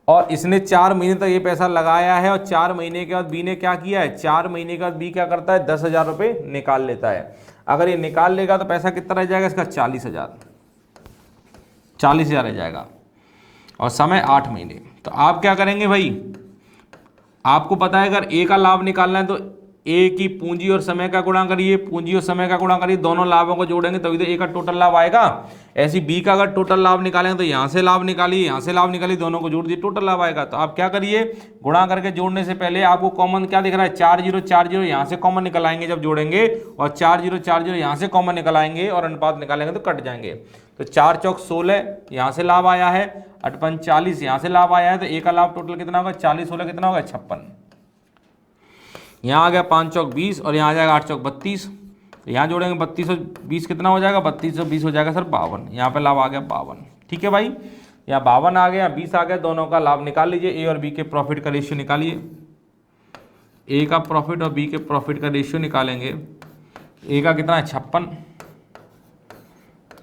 और इसने 4 महीने तक ये पैसा लगाया है, और 4 महीने के बाद बी ने क्या किया है? 4 महीने के बाद बी क्या करता है? 10,000 रुपए निकाल लेता है। अगर ये निकाल लेगा तो पैसा कितना रह जाएगा इसका? 40,000। 40,000 रह जाएगा और समय 8 महीने। तो आप क्या करेंगे भाई? आपको पता है अगर ए का लाभ निकालना है तो ए की पूंजी और समय का गुणा करिए, पूंजी और समय का गुणा करिए, दोनों लाभों को जोड़ेंगे तभी तो ए का टोटल लाभ आएगा। ऐसी बी का अगर टोटल लाभ निकालेंगे तो यहाँ से लाभ निकालिए, यहाँ से लाभ निकालिए, दोनों को जोड़ दिए, टोटल लाभ आएगा। तो आप क्या करिए? गुणा करके जोड़ने से पहले आपको कॉमन क्या दिख रहा है? 4 जीरो यहाँ से कॉमन निकल आएंगे जब जोड़ेंगे, और 4 जीरो यहाँ से कॉमन निकल आएंगे और अनुपात निकालेंगे तो कट जाएंगे। तो 4 चौक 16 यहाँ से लाभ आया है, 8 पंच 40 यहाँ से लाभ आया है, तो ए का लाभ टोटल कितना होगा? 40 16 कितना होगा? 56। यहाँ आ गया 5 चौक 20 और यहाँ आ जाएगा 8 चौक 32। तो यहाँ जोड़ेंगे 32 और 20 कितना हो जाएगा? 32 और 20 हो जाएगा सर 52। यहाँ पे लाभ आ गया 52। ठीक है भाई, या 52 आ गया या 20 आ गया, दोनों का लाभ निकाल लीजिए। ए और बी के प्रॉफिट का रेशियो निकालिए। ए का प्रॉफिट और बी के प्रॉफिट का रेशियो निकालेंगे। ए का कितना है 56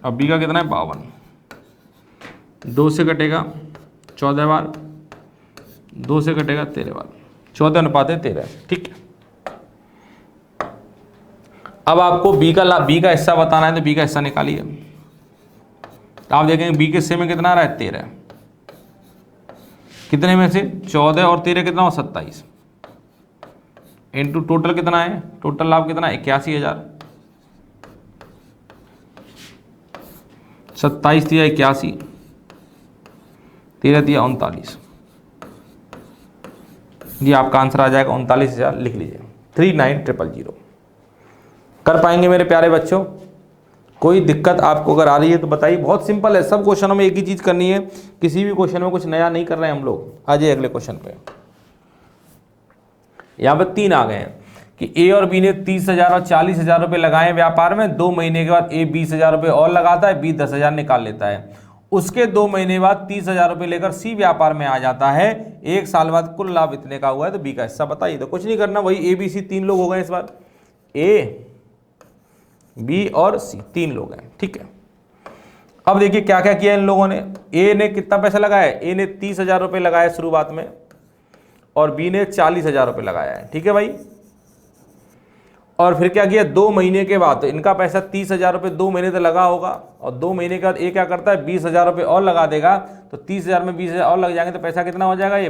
और बी का कितना है 52। 2 से कटेगा 14 बार, 2 से कटेगा 13 बार, 14:13। ठीक है। अब आपको बी का हिस्सा बताना है, तो बी का हिस्सा निकालिए। आप देखेंगे बी के हिस्से में कितना आ रहा है 13, कितने में से 14 और 13 कितना हो 27, इनटू टोटल कितना है, टोटल लाभ कितना है 81,000। 27 दिया 81, 13 दिया 39, ये आपका आंसर आ जाएगा 39,000। लिख लीजिए 39,000। कर पाएंगे मेरे प्यारे बच्चों? कोई दिक्कत आपको अगर आ रही है तो बताइए। बहुत सिंपल है, सब क्वेश्चनों में एक ही चीज़ करनी है, किसी भी क्वेश्चन में कुछ नया नहीं कर रहे हैं हम लोग। आ जाइए अगले क्वेश्चन पे। यहाँ पे 3 आ गए हैं कि ए और बी ने 30,000 और 40,000 रुपये लगाए व्यापार में। 2 महीने के बाद ए 20,000 रुपये और लगाता है, बी 10,000 निकाल लेता है। उसके 2 महीने बाद 30,000 रुपये लेकर सी व्यापार में आ जाता है। 1 साल बाद कुल लाभ इतने का हुआ है, तो बी का हिस्सा बताइए। तो कुछ नहीं करना, वही ए बी सी 3 लोग हो गए इस बार, ए बी और सी 3 लोग हैं। ठीक है। अब देखिए क्या क्या किया इन लोगों ने। ए ने कितना पैसा लगाया है, ए ने 30,000 रुपये लगाया शुरुआत में, और बी ने 40,000 रुपये लगाया है। ठीक है भाई। और फिर क्या किया 2 महीने के बाद, तो इनका पैसा 30,000 रुपये 2 महीने तक लगा होगा, और 2 महीने के बाद ए क्या करता है 20,000 रुपये और लगा देगा। तो 30,000 में 20,000 और लग जाएंगे, तो पैसा कितना हो जाएगा ये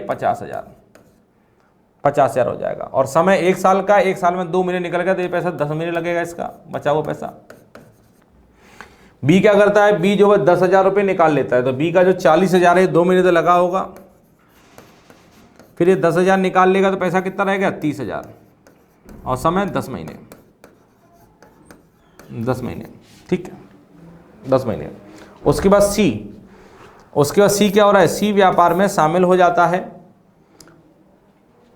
50,000 हो जाएगा। और समय 1 साल का, 1 साल में 2 महीने निकल गया, तो ये पैसा 10 महीने लगेगा इसका बचा हुआ पैसा। बी क्या करता है, बी जो है 10,000 रुपये निकाल लेता है। तो बी का जो 40,000 है 2 महीने तक लगा होगा, फिर ये 10,000 निकाल लेगा, तो पैसा कितना रहेगा 30,000, और समय 10 महीने। 10 महीने, ठीक है 10 महीने। उसके बाद सी क्या हो रहा है, सी व्यापार में शामिल हो जाता है,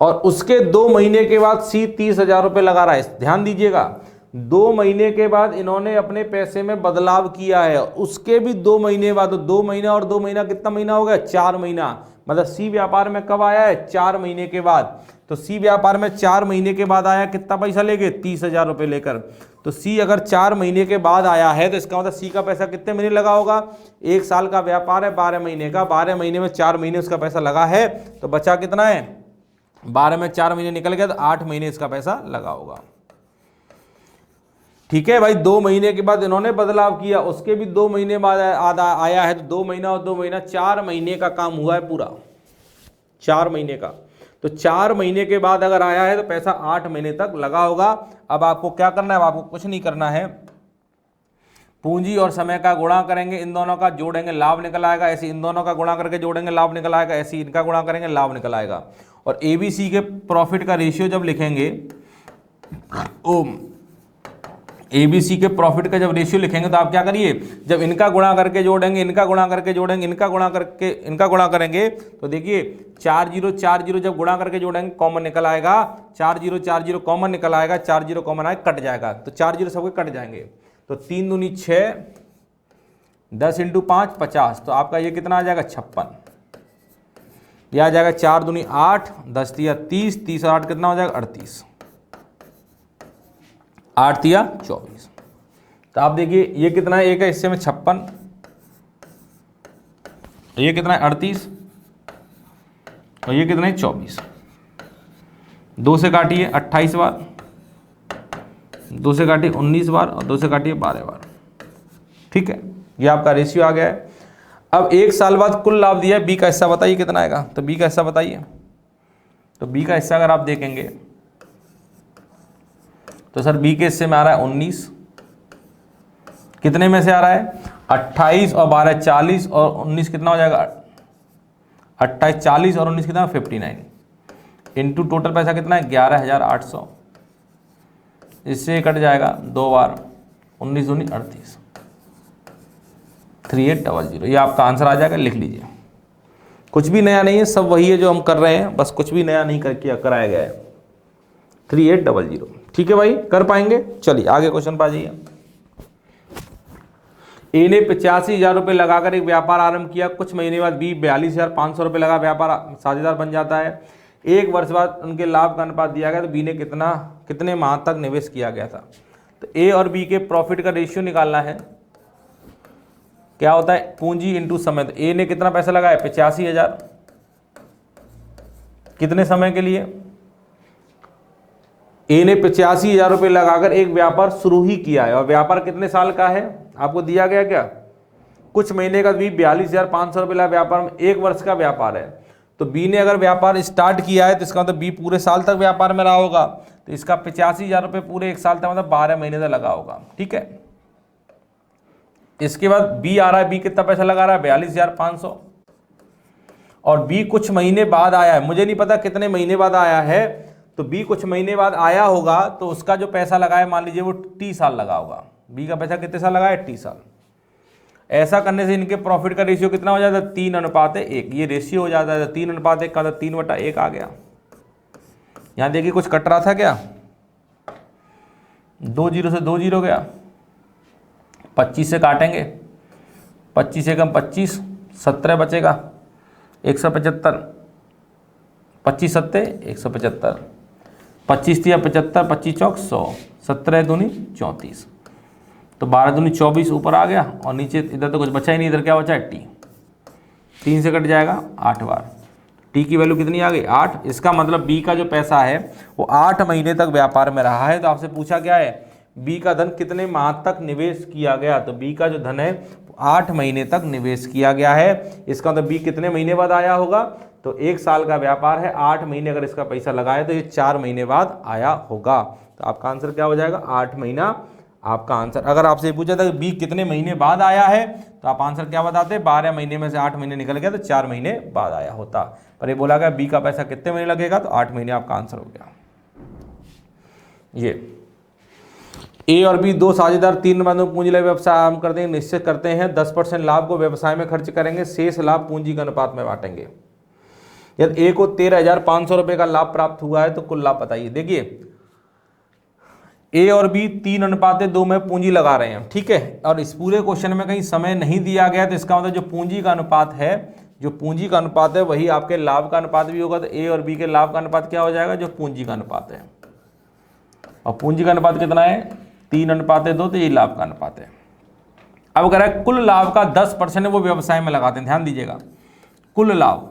और उसके 2 महीने के बाद सी 30,000 रुपये लगा रहा है। ध्यान दीजिएगा, 2 महीने के बाद इन्होंने अपने पैसे में बदलाव किया है, उसके भी 2 महीने बाद, 2 महीना और 2 महीना कितना महीना हो गया 4 महीना। मतलब सी व्यापार में कब आया है 4 महीने के बाद। तो सी व्यापार में 4 महीने के बाद आया, कितना पैसा लेके 30,000 रुपये लेकर। तो सी अगर 4 महीने के बाद आया है, तो इसका मतलब सी का पैसा कितने महीने लगा होगा, 1 साल का व्यापार है 12 महीने का, 12 महीने में 4 महीने उसका पैसा लगा है, तो बचा कितना है 12 में 4 महीने निकल गया, तो 8 महीने इसका पैसा लगा होगा। ठीक है भाई। 2 महीने के बाद इन्होंने बदलाव किया, उसके भी 2 महीने बाद आया है, तो 2 महीना और 2 महीना 4 महीने का काम हुआ है पूरा, 4 महीने का। तो 4 महीने के बाद अगर आया है, तो पैसा 8 महीने तक लगा होगा। अब आपको क्या करना है, आपको कुछ नहीं करना है, पूंजी और समय का गुणा करेंगे, इन दोनों का जोड़ेंगे लाभ निकल आएगा। ऐसे इन दोनों का गुणा करके जोड़ेंगे लाभ निकल आएगा, ऐसे इनका गुणा करेंगे लाभ निकल आएगा। और एबीसी के प्रॉफिट का रेशियो जब लिखेंगे, एबीसी के प्रॉफिट का जब रेशियो लिखेंगे, तो आप क्या करिए, जब इनका गुणा करके जोड़ेंगे, इनका गुणा करके जोड़ेंगे, इनका गुणा करके इनका गुणा करेंगे, तो देखिए 4 0 4 0 जब गुणा करके जोड़ेंगे कॉमन निकल आएगा, 4 0 4 0 कॉमन निकल आएगा, 4 0 कॉमन आएगा, कट जाएगा, तो 4 0 सबके कट जाएंगे। तो 3 दूनी 6, 10 × 5 50, तो आपका ये कितना आ जाएगा 56। यह आ जाएगा 4 दूनी 8, 10 तिया 30, 30 और 8 कितना हो जाएगा 38, 8 तिया 24। तो आप देखिए ये कितना है, एक है हिस्से में 56, ये कितना है 38, और ये कितना है 24। 2 से काटिए 28 बार, 2 से काटिए 19 बार, और 2 से काटिए 12 बार। ठीक है, ये आपका रेशियो आ गया है। अब 1 साल बाद कुल लाभ दिया है, बी का हिस्सा बताइए कितना आएगा। तो बी का हिस्सा बताइए। तो बी का हिस्सा अगर आप देखेंगे, तो सर बी के हिस्से में आ रहा है 19, कितने में से आ रहा है 28 और 12 40, और 19 कितना हो जाएगा 28 40 और 19 कितना 59, इंटू टोटल पैसा कितना है 11,800। इससे कट जाएगा 2 बार, 19 दूनी 38, 3800। ये आपका आंसर आ जाएगा, लिख लीजिए। कुछ भी नया नहीं है, सब वही है जो हम कर रहे हैं, बस कुछ भी नया नहीं करके कराया गया है। 3800। ठीक है भाई, कर पाएंगे। चलिए आगे क्वेश्चन पर आ जाइए। ए ने 85,000 रुपये लगाकर एक व्यापार आरंभ किया, कुछ महीने बाद बी 42,500 रुपये लगा व्यापार साझेदार बन जाता है। एक वर्ष बाद उनके लाभ का अनुपात दिया गया तो बी ने कितने माह तक निवेश किया गया था। तो ए और बी के प्रॉफिट का रेशियो निकालना है। क्या होता है, पूंजी इंटू समय। तो ए ने कितना पैसा लगाया 85,000, कितने समय के लिए, ए ने 85,000 रुपये लगाकर एक व्यापार शुरू ही किया है और व्यापार कितने साल का है आपको दिया गया क्या, कुछ महीने का। बी 42,500 रुपये लगा व्यापार में, एक वर्ष का व्यापार है। तो बी ने अगर व्यापार स्टार्ट किया है तो इसका मतलब बी पूरे साल तक व्यापार में रहा होगा, तो इसका 85,000 रुपये पूरे एक साल तक मतलब 12 महीने तक लगा होगा। ठीक है, इसके बाद बी आ रहा है, बी कितना पैसा लगा रहा है 42,500, और बी कुछ महीने बाद आया है, मुझे नहीं पता कितने महीने बाद आया है, तो बी कुछ महीने बाद आया होगा तो उसका जो पैसा लगा है मान लीजिए वो टी साल लगा होगा। बी का पैसा कितने साल लगा है, टी साल। ऐसा करने से इनके प्रॉफिट का रेशियो कितना हो जाता है 3:1, ये रेशियो हो जाता है 3:1 का, 3/1 आ गया। यहां देखिए कुछ कट रहा था क्या, 2 0 से 2 0 गया, 25 से काटेंगे, 25 से कम 25, 17 बचेगा, 175, 25 सत्ते 175, 25 तिया 75, 25 चौक 100, 17 दूनी 34, तो 12 दूनी 24 ऊपर आ गया, और नीचे इधर तो कुछ बचा ही नहीं, इधर क्या बचा है टी, 3 से कट जाएगा 8 बार, टी की वैल्यू कितनी आ गई 8। इसका मतलब बी का जो पैसा है वो 8 महीने तक व्यापार में रहा है। तो आपसे पूछा क्या है, बी का धन कितने माह तक निवेश किया गया, तो बी का जो धन है 8 महीने तक निवेश किया गया है। इसका मतलब बी कितने महीने बाद आया होगा, तो एक साल का व्यापार है, 8 महीने अगर इसका पैसा लगाए तो ये 4 महीने बाद आया होगा। तो आपका आंसर क्या हो जाएगा 8 महीना आपका आंसर। अगर आपसे पूछा था कि बी कितने महीने बाद आया है तो आप आंसर क्या बताते, 12 महीने में से 8 महीने निकल गया तो 4 महीने बाद आया होता। पर ये बोला गया बी का पैसा कितने महीने लगेगा, तो 8 महीने आपका आंसर हो गया। ये ए और बी दो साझेदार 3 बार पूंजी लगे व्यवसाय आरंभ करते हैं, निश्चित करते हैं 10% लाभ को व्यवसाय में खर्च करेंगे, शेष लाभ पूंजी के अनुपात में बांटेंगे। यदि ए को 13,500 रुपए का लाभ प्राप्त हुआ है तो कुल लाभ बताइए। देखिए ए और बी 3:2 में पूंजी लगा रहे हैं, ठीक है, और इस पूरे क्वेश्चन में कहीं समय नहीं दिया गया, तो इसका मतलब जो पूंजी का अनुपात है, जो पूंजी का अनुपात है वही आपके लाभ का अनुपात भी होगा। तो ए और बी के लाभ का अनुपात क्या हो जाएगा, जो पूंजी का अनुपात है, और पूंजी का अनुपात कितना है 3:2, तो ये लाभ का अनुपात है। अब अगर है कुल लाभ का 10% वो व्यवसाय में लगाते हैं, ध्यान दीजिएगा, कुल लाभ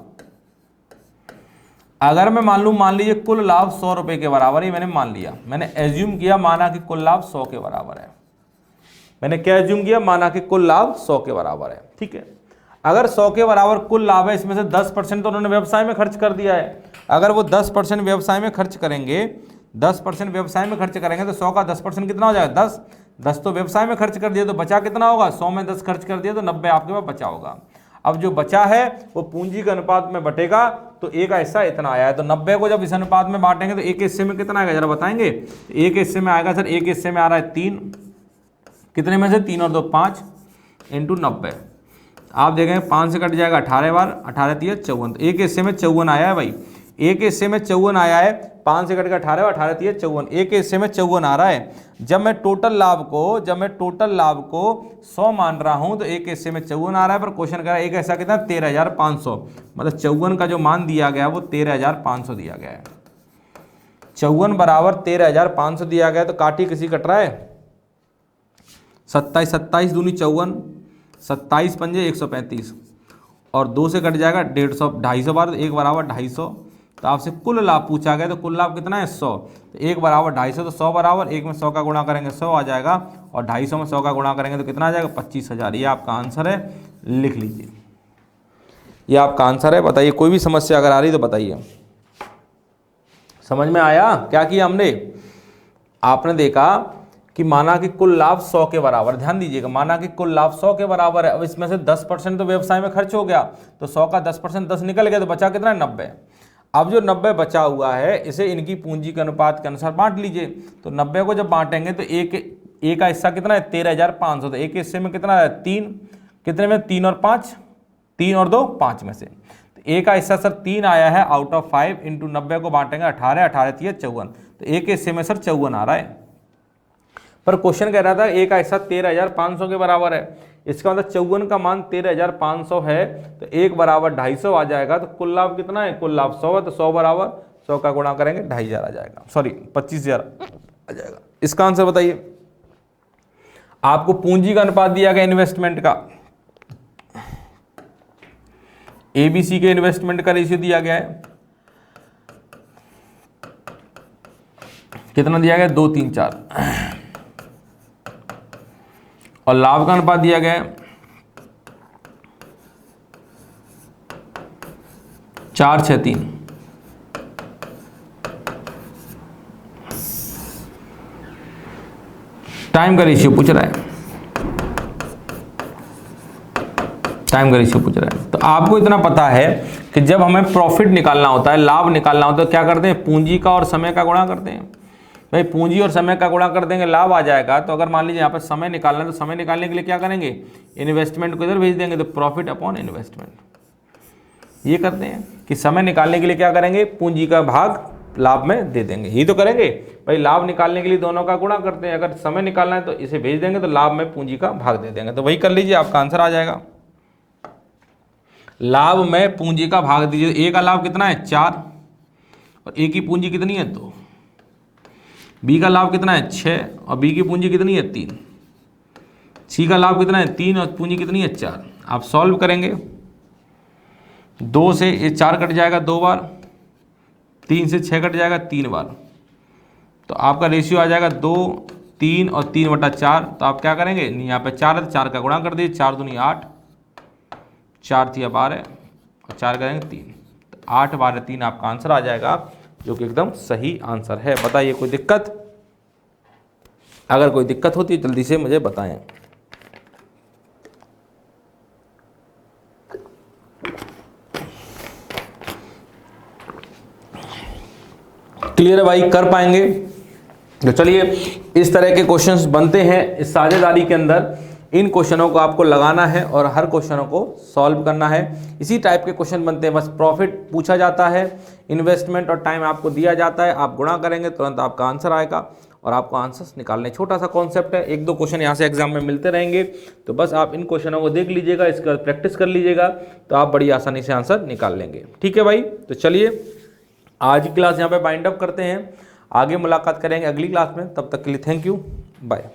अगर मैं मान लीजिए कुल लाभ 100 रुपए के बराबर ही मैंने मान लिया, मैंने एज्यूम किया, माना कि कुल लाभ 100 के बराबर है। मैंने क्या एज्यूम किया, माना कि कुल लाभ 100 के बराबर है, ठीक है। अगर 100 के बराबर कुल लाभ है, इसमें से 10% तो उन्होंने व्यवसाय में खर्च कर दिया है। अगर वो 10% व्यवसाय में खर्च करेंगे, 10% व्यवसाय में खर्च करेंगे तो 100 का 10% कितना हो जाएगा 10। 10 तो व्यवसाय में खर्च कर दिया तो बचा कितना होगा, 100 में 10 खर्च कर दिया तो 90 आपके पास बचा होगा। अब जो बचा है वो पूंजी के अनुपात में बटेगा, तो ए का हिस्सा इतना आया है, तो 90 को जब इस अनुपात में बांटेंगे तो एक हिस्से में कितना आएगा जरा बताएंगे। एक हिस्से में आएगा सर, एक हिस्से में आ रहा है 3, कितने में से 3 और 2 5 इंटू 90, आप देखेंगे 5 से कट जाएगा 18 बार, 18 3 54, तो एक हिस्से में 54 आया है भाई, एक हिस्से में 54 आया है, 5 से कट के 18, 18 3 54, एक हिस्से में 54 आ रहा है। जब मैं टोटल लाभ को 100 मान रहा हूं तो एक हिस्से में 54 आ रहा है, पर क्वेश्चन कर रहा है एक ऐसा कितना 13,500, मतलब 54 का जो मान दिया गया वो 13,500 दिया गया है। 54 बराबर 13,500 दिया गया, तो काटी किसी कट रहा है 27, 27 दूनी 54, 27 पंजे 135, और 2 से कट जाएगा 150, 250 बार, तो 1 बराबर 250। तो आपसे कुल लाभ पूछा गया, तो कुल लाभ कितना है 100, तो 1 बराबर 250, तो 100 बराबर 1 में 100 का गुणा करेंगे 100 आ जाएगा, और 250 में 100 का गुणा करेंगे तो कितना आ जाएगा 25,000। ये आपका आंसर है, लिख लीजिए, ये आपका आंसर है। बताइए कोई भी समस्या अगर आ रही तो बताइए। समझ में आया क्या किया हमने, आपने देखा कि माना कि कुल लाभ 100 के बराबर, ध्यान दीजिएगा, माना कि कुल लाभ 100 के बराबर है। अब इसमें से 10% तो व्यवसाय में खर्च हो गया, तो 100 का 10% 10 निकल गया, तो बचा कितना है 90। अब जो 90 बचा हुआ है इसे इनकी पूंजी के अनुपात के अनुसार बांट लीजिए। तो 90 को जब बांटेंगे तो एक का हिस्सा कितना है 13,500, तो एक हिस्से में कितना है 3, कितने में 3 और 5, 3 और 2 5 में से, तो एक का हिस्सा सर 3 आया है आउट ऑफ 5 इंटू 90 को बांटेंगे 18, 18 3 54, तो एक हिस्से में सर 54 आ रहा है। पर क्वेश्चन कह रहा था एक का हिस्सा 13,500 के बराबर है, इसका मतलब 54 का मान 13,500 है, तो 1 बराबर 250 आ जाएगा। तो कुल लाभ कितना है? कुल लाभ 100 है, तो 100 बराबर 100 का गुणा करेंगे 2,500 आ जाएगा, सॉरी 25,000 आ जाएगा। इसका आंसर बताइए। आपको पूंजी का अनुपात दिया गया इन्वेस्टमेंट का, एबीसी के इन्वेस्टमेंट का रेशियो दिया गया है, कितना दिया गया? 2, 3, 4, और लाभ का अनुपात दिया गया है 4, 6, 3। टाइम का रेशियो पूछ रहा है, टाइम का रेशियो पूछ रहा है। तो आपको इतना पता है कि जब हमें प्रॉफिट निकालना होता है, लाभ निकालना होता है, तो क्या करते हैं? पूंजी का और समय का गुणा करते हैं। भाई पूंजी और समय का गुणा कर देंगे, लाभ आ जाएगा। तो अगर मान लीजिए यहाँ पर समय निकालना है, तो समय निकालने के लिए क्या करेंगे? इन्वेस्टमेंट को इधर भेज देंगे, तो प्रॉफिट अपॉन इन्वेस्टमेंट ये करते हैं कि समय निकालने के लिए क्या करेंगे? पूंजी का भाग लाभ में दे देंगे, यही तो करेंगे। भाई लाभ निकालने के लिए दोनों का गुणा करते हैं, अगर समय निकालना है तो इसे भेज देंगे, तो लाभ में पूंजी का भाग दे देंगे। तो वही कर लीजिए, आपका आंसर आ जाएगा। लाभ में पूंजी का भाग दीजिए। ए का लाभ कितना है? 4, और ए की पूंजी कितनी है? 2। बी का लाभ कितना है? 6, और बी की पूंजी कितनी है? 3। सी का लाभ कितना है? 3, और पूंजी कितनी है? 4। आप सॉल्व करेंगे, 2 से ये 4 कट जाएगा 2 बार, 3 से 6 कट जाएगा 3 बार, तो आपका रेशियो आ जाएगा 2, 3 और 3/4। तो आप क्या करेंगे? यहाँ पे 4 है तो 4 का गुणा कर दीजिए, 4 दूनी 8, 4 3 12, और 4 करेंगे 3, तो 8 12 3 आपका आंसर आ जाएगा, जो कि एकदम सही आंसर है। बताइए कोई दिक्कत? अगर कोई दिक्कत होती है जल्दी से मुझे बताएं। क्लियर है भाई? कर पाएंगे? तो चलिए, इस तरह के क्वेश्चंस बनते हैं इस साझेदारी के अंदर। इन क्वेश्चनों को आपको लगाना है और हर क्वेश्चनों को सॉल्व करना है। इसी टाइप के क्वेश्चन बनते हैं, बस प्रॉफिट पूछा जाता है, इन्वेस्टमेंट और टाइम आपको दिया जाता है, आप गुणा करेंगे तुरंत आपका आंसर आएगा और आपको आंसर्स निकालने। छोटा सा कॉन्सेप्ट है, 1-2 क्वेश्चन यहाँ से एग्जाम में मिलते रहेंगे, तो बस आप इन क्वेश्चनों को देख लीजिएगा, इसका प्रैक्टिस कर लीजिएगा, तो आप बड़ी आसानी से आंसर निकाल लेंगे। ठीक है भाई? तो चलिए आज की क्लास यहाँ पे बाइंड अप करते हैं, आगे मुलाकात करेंगे अगली क्लास में। तब तक के लिए थैंक यू, बाय।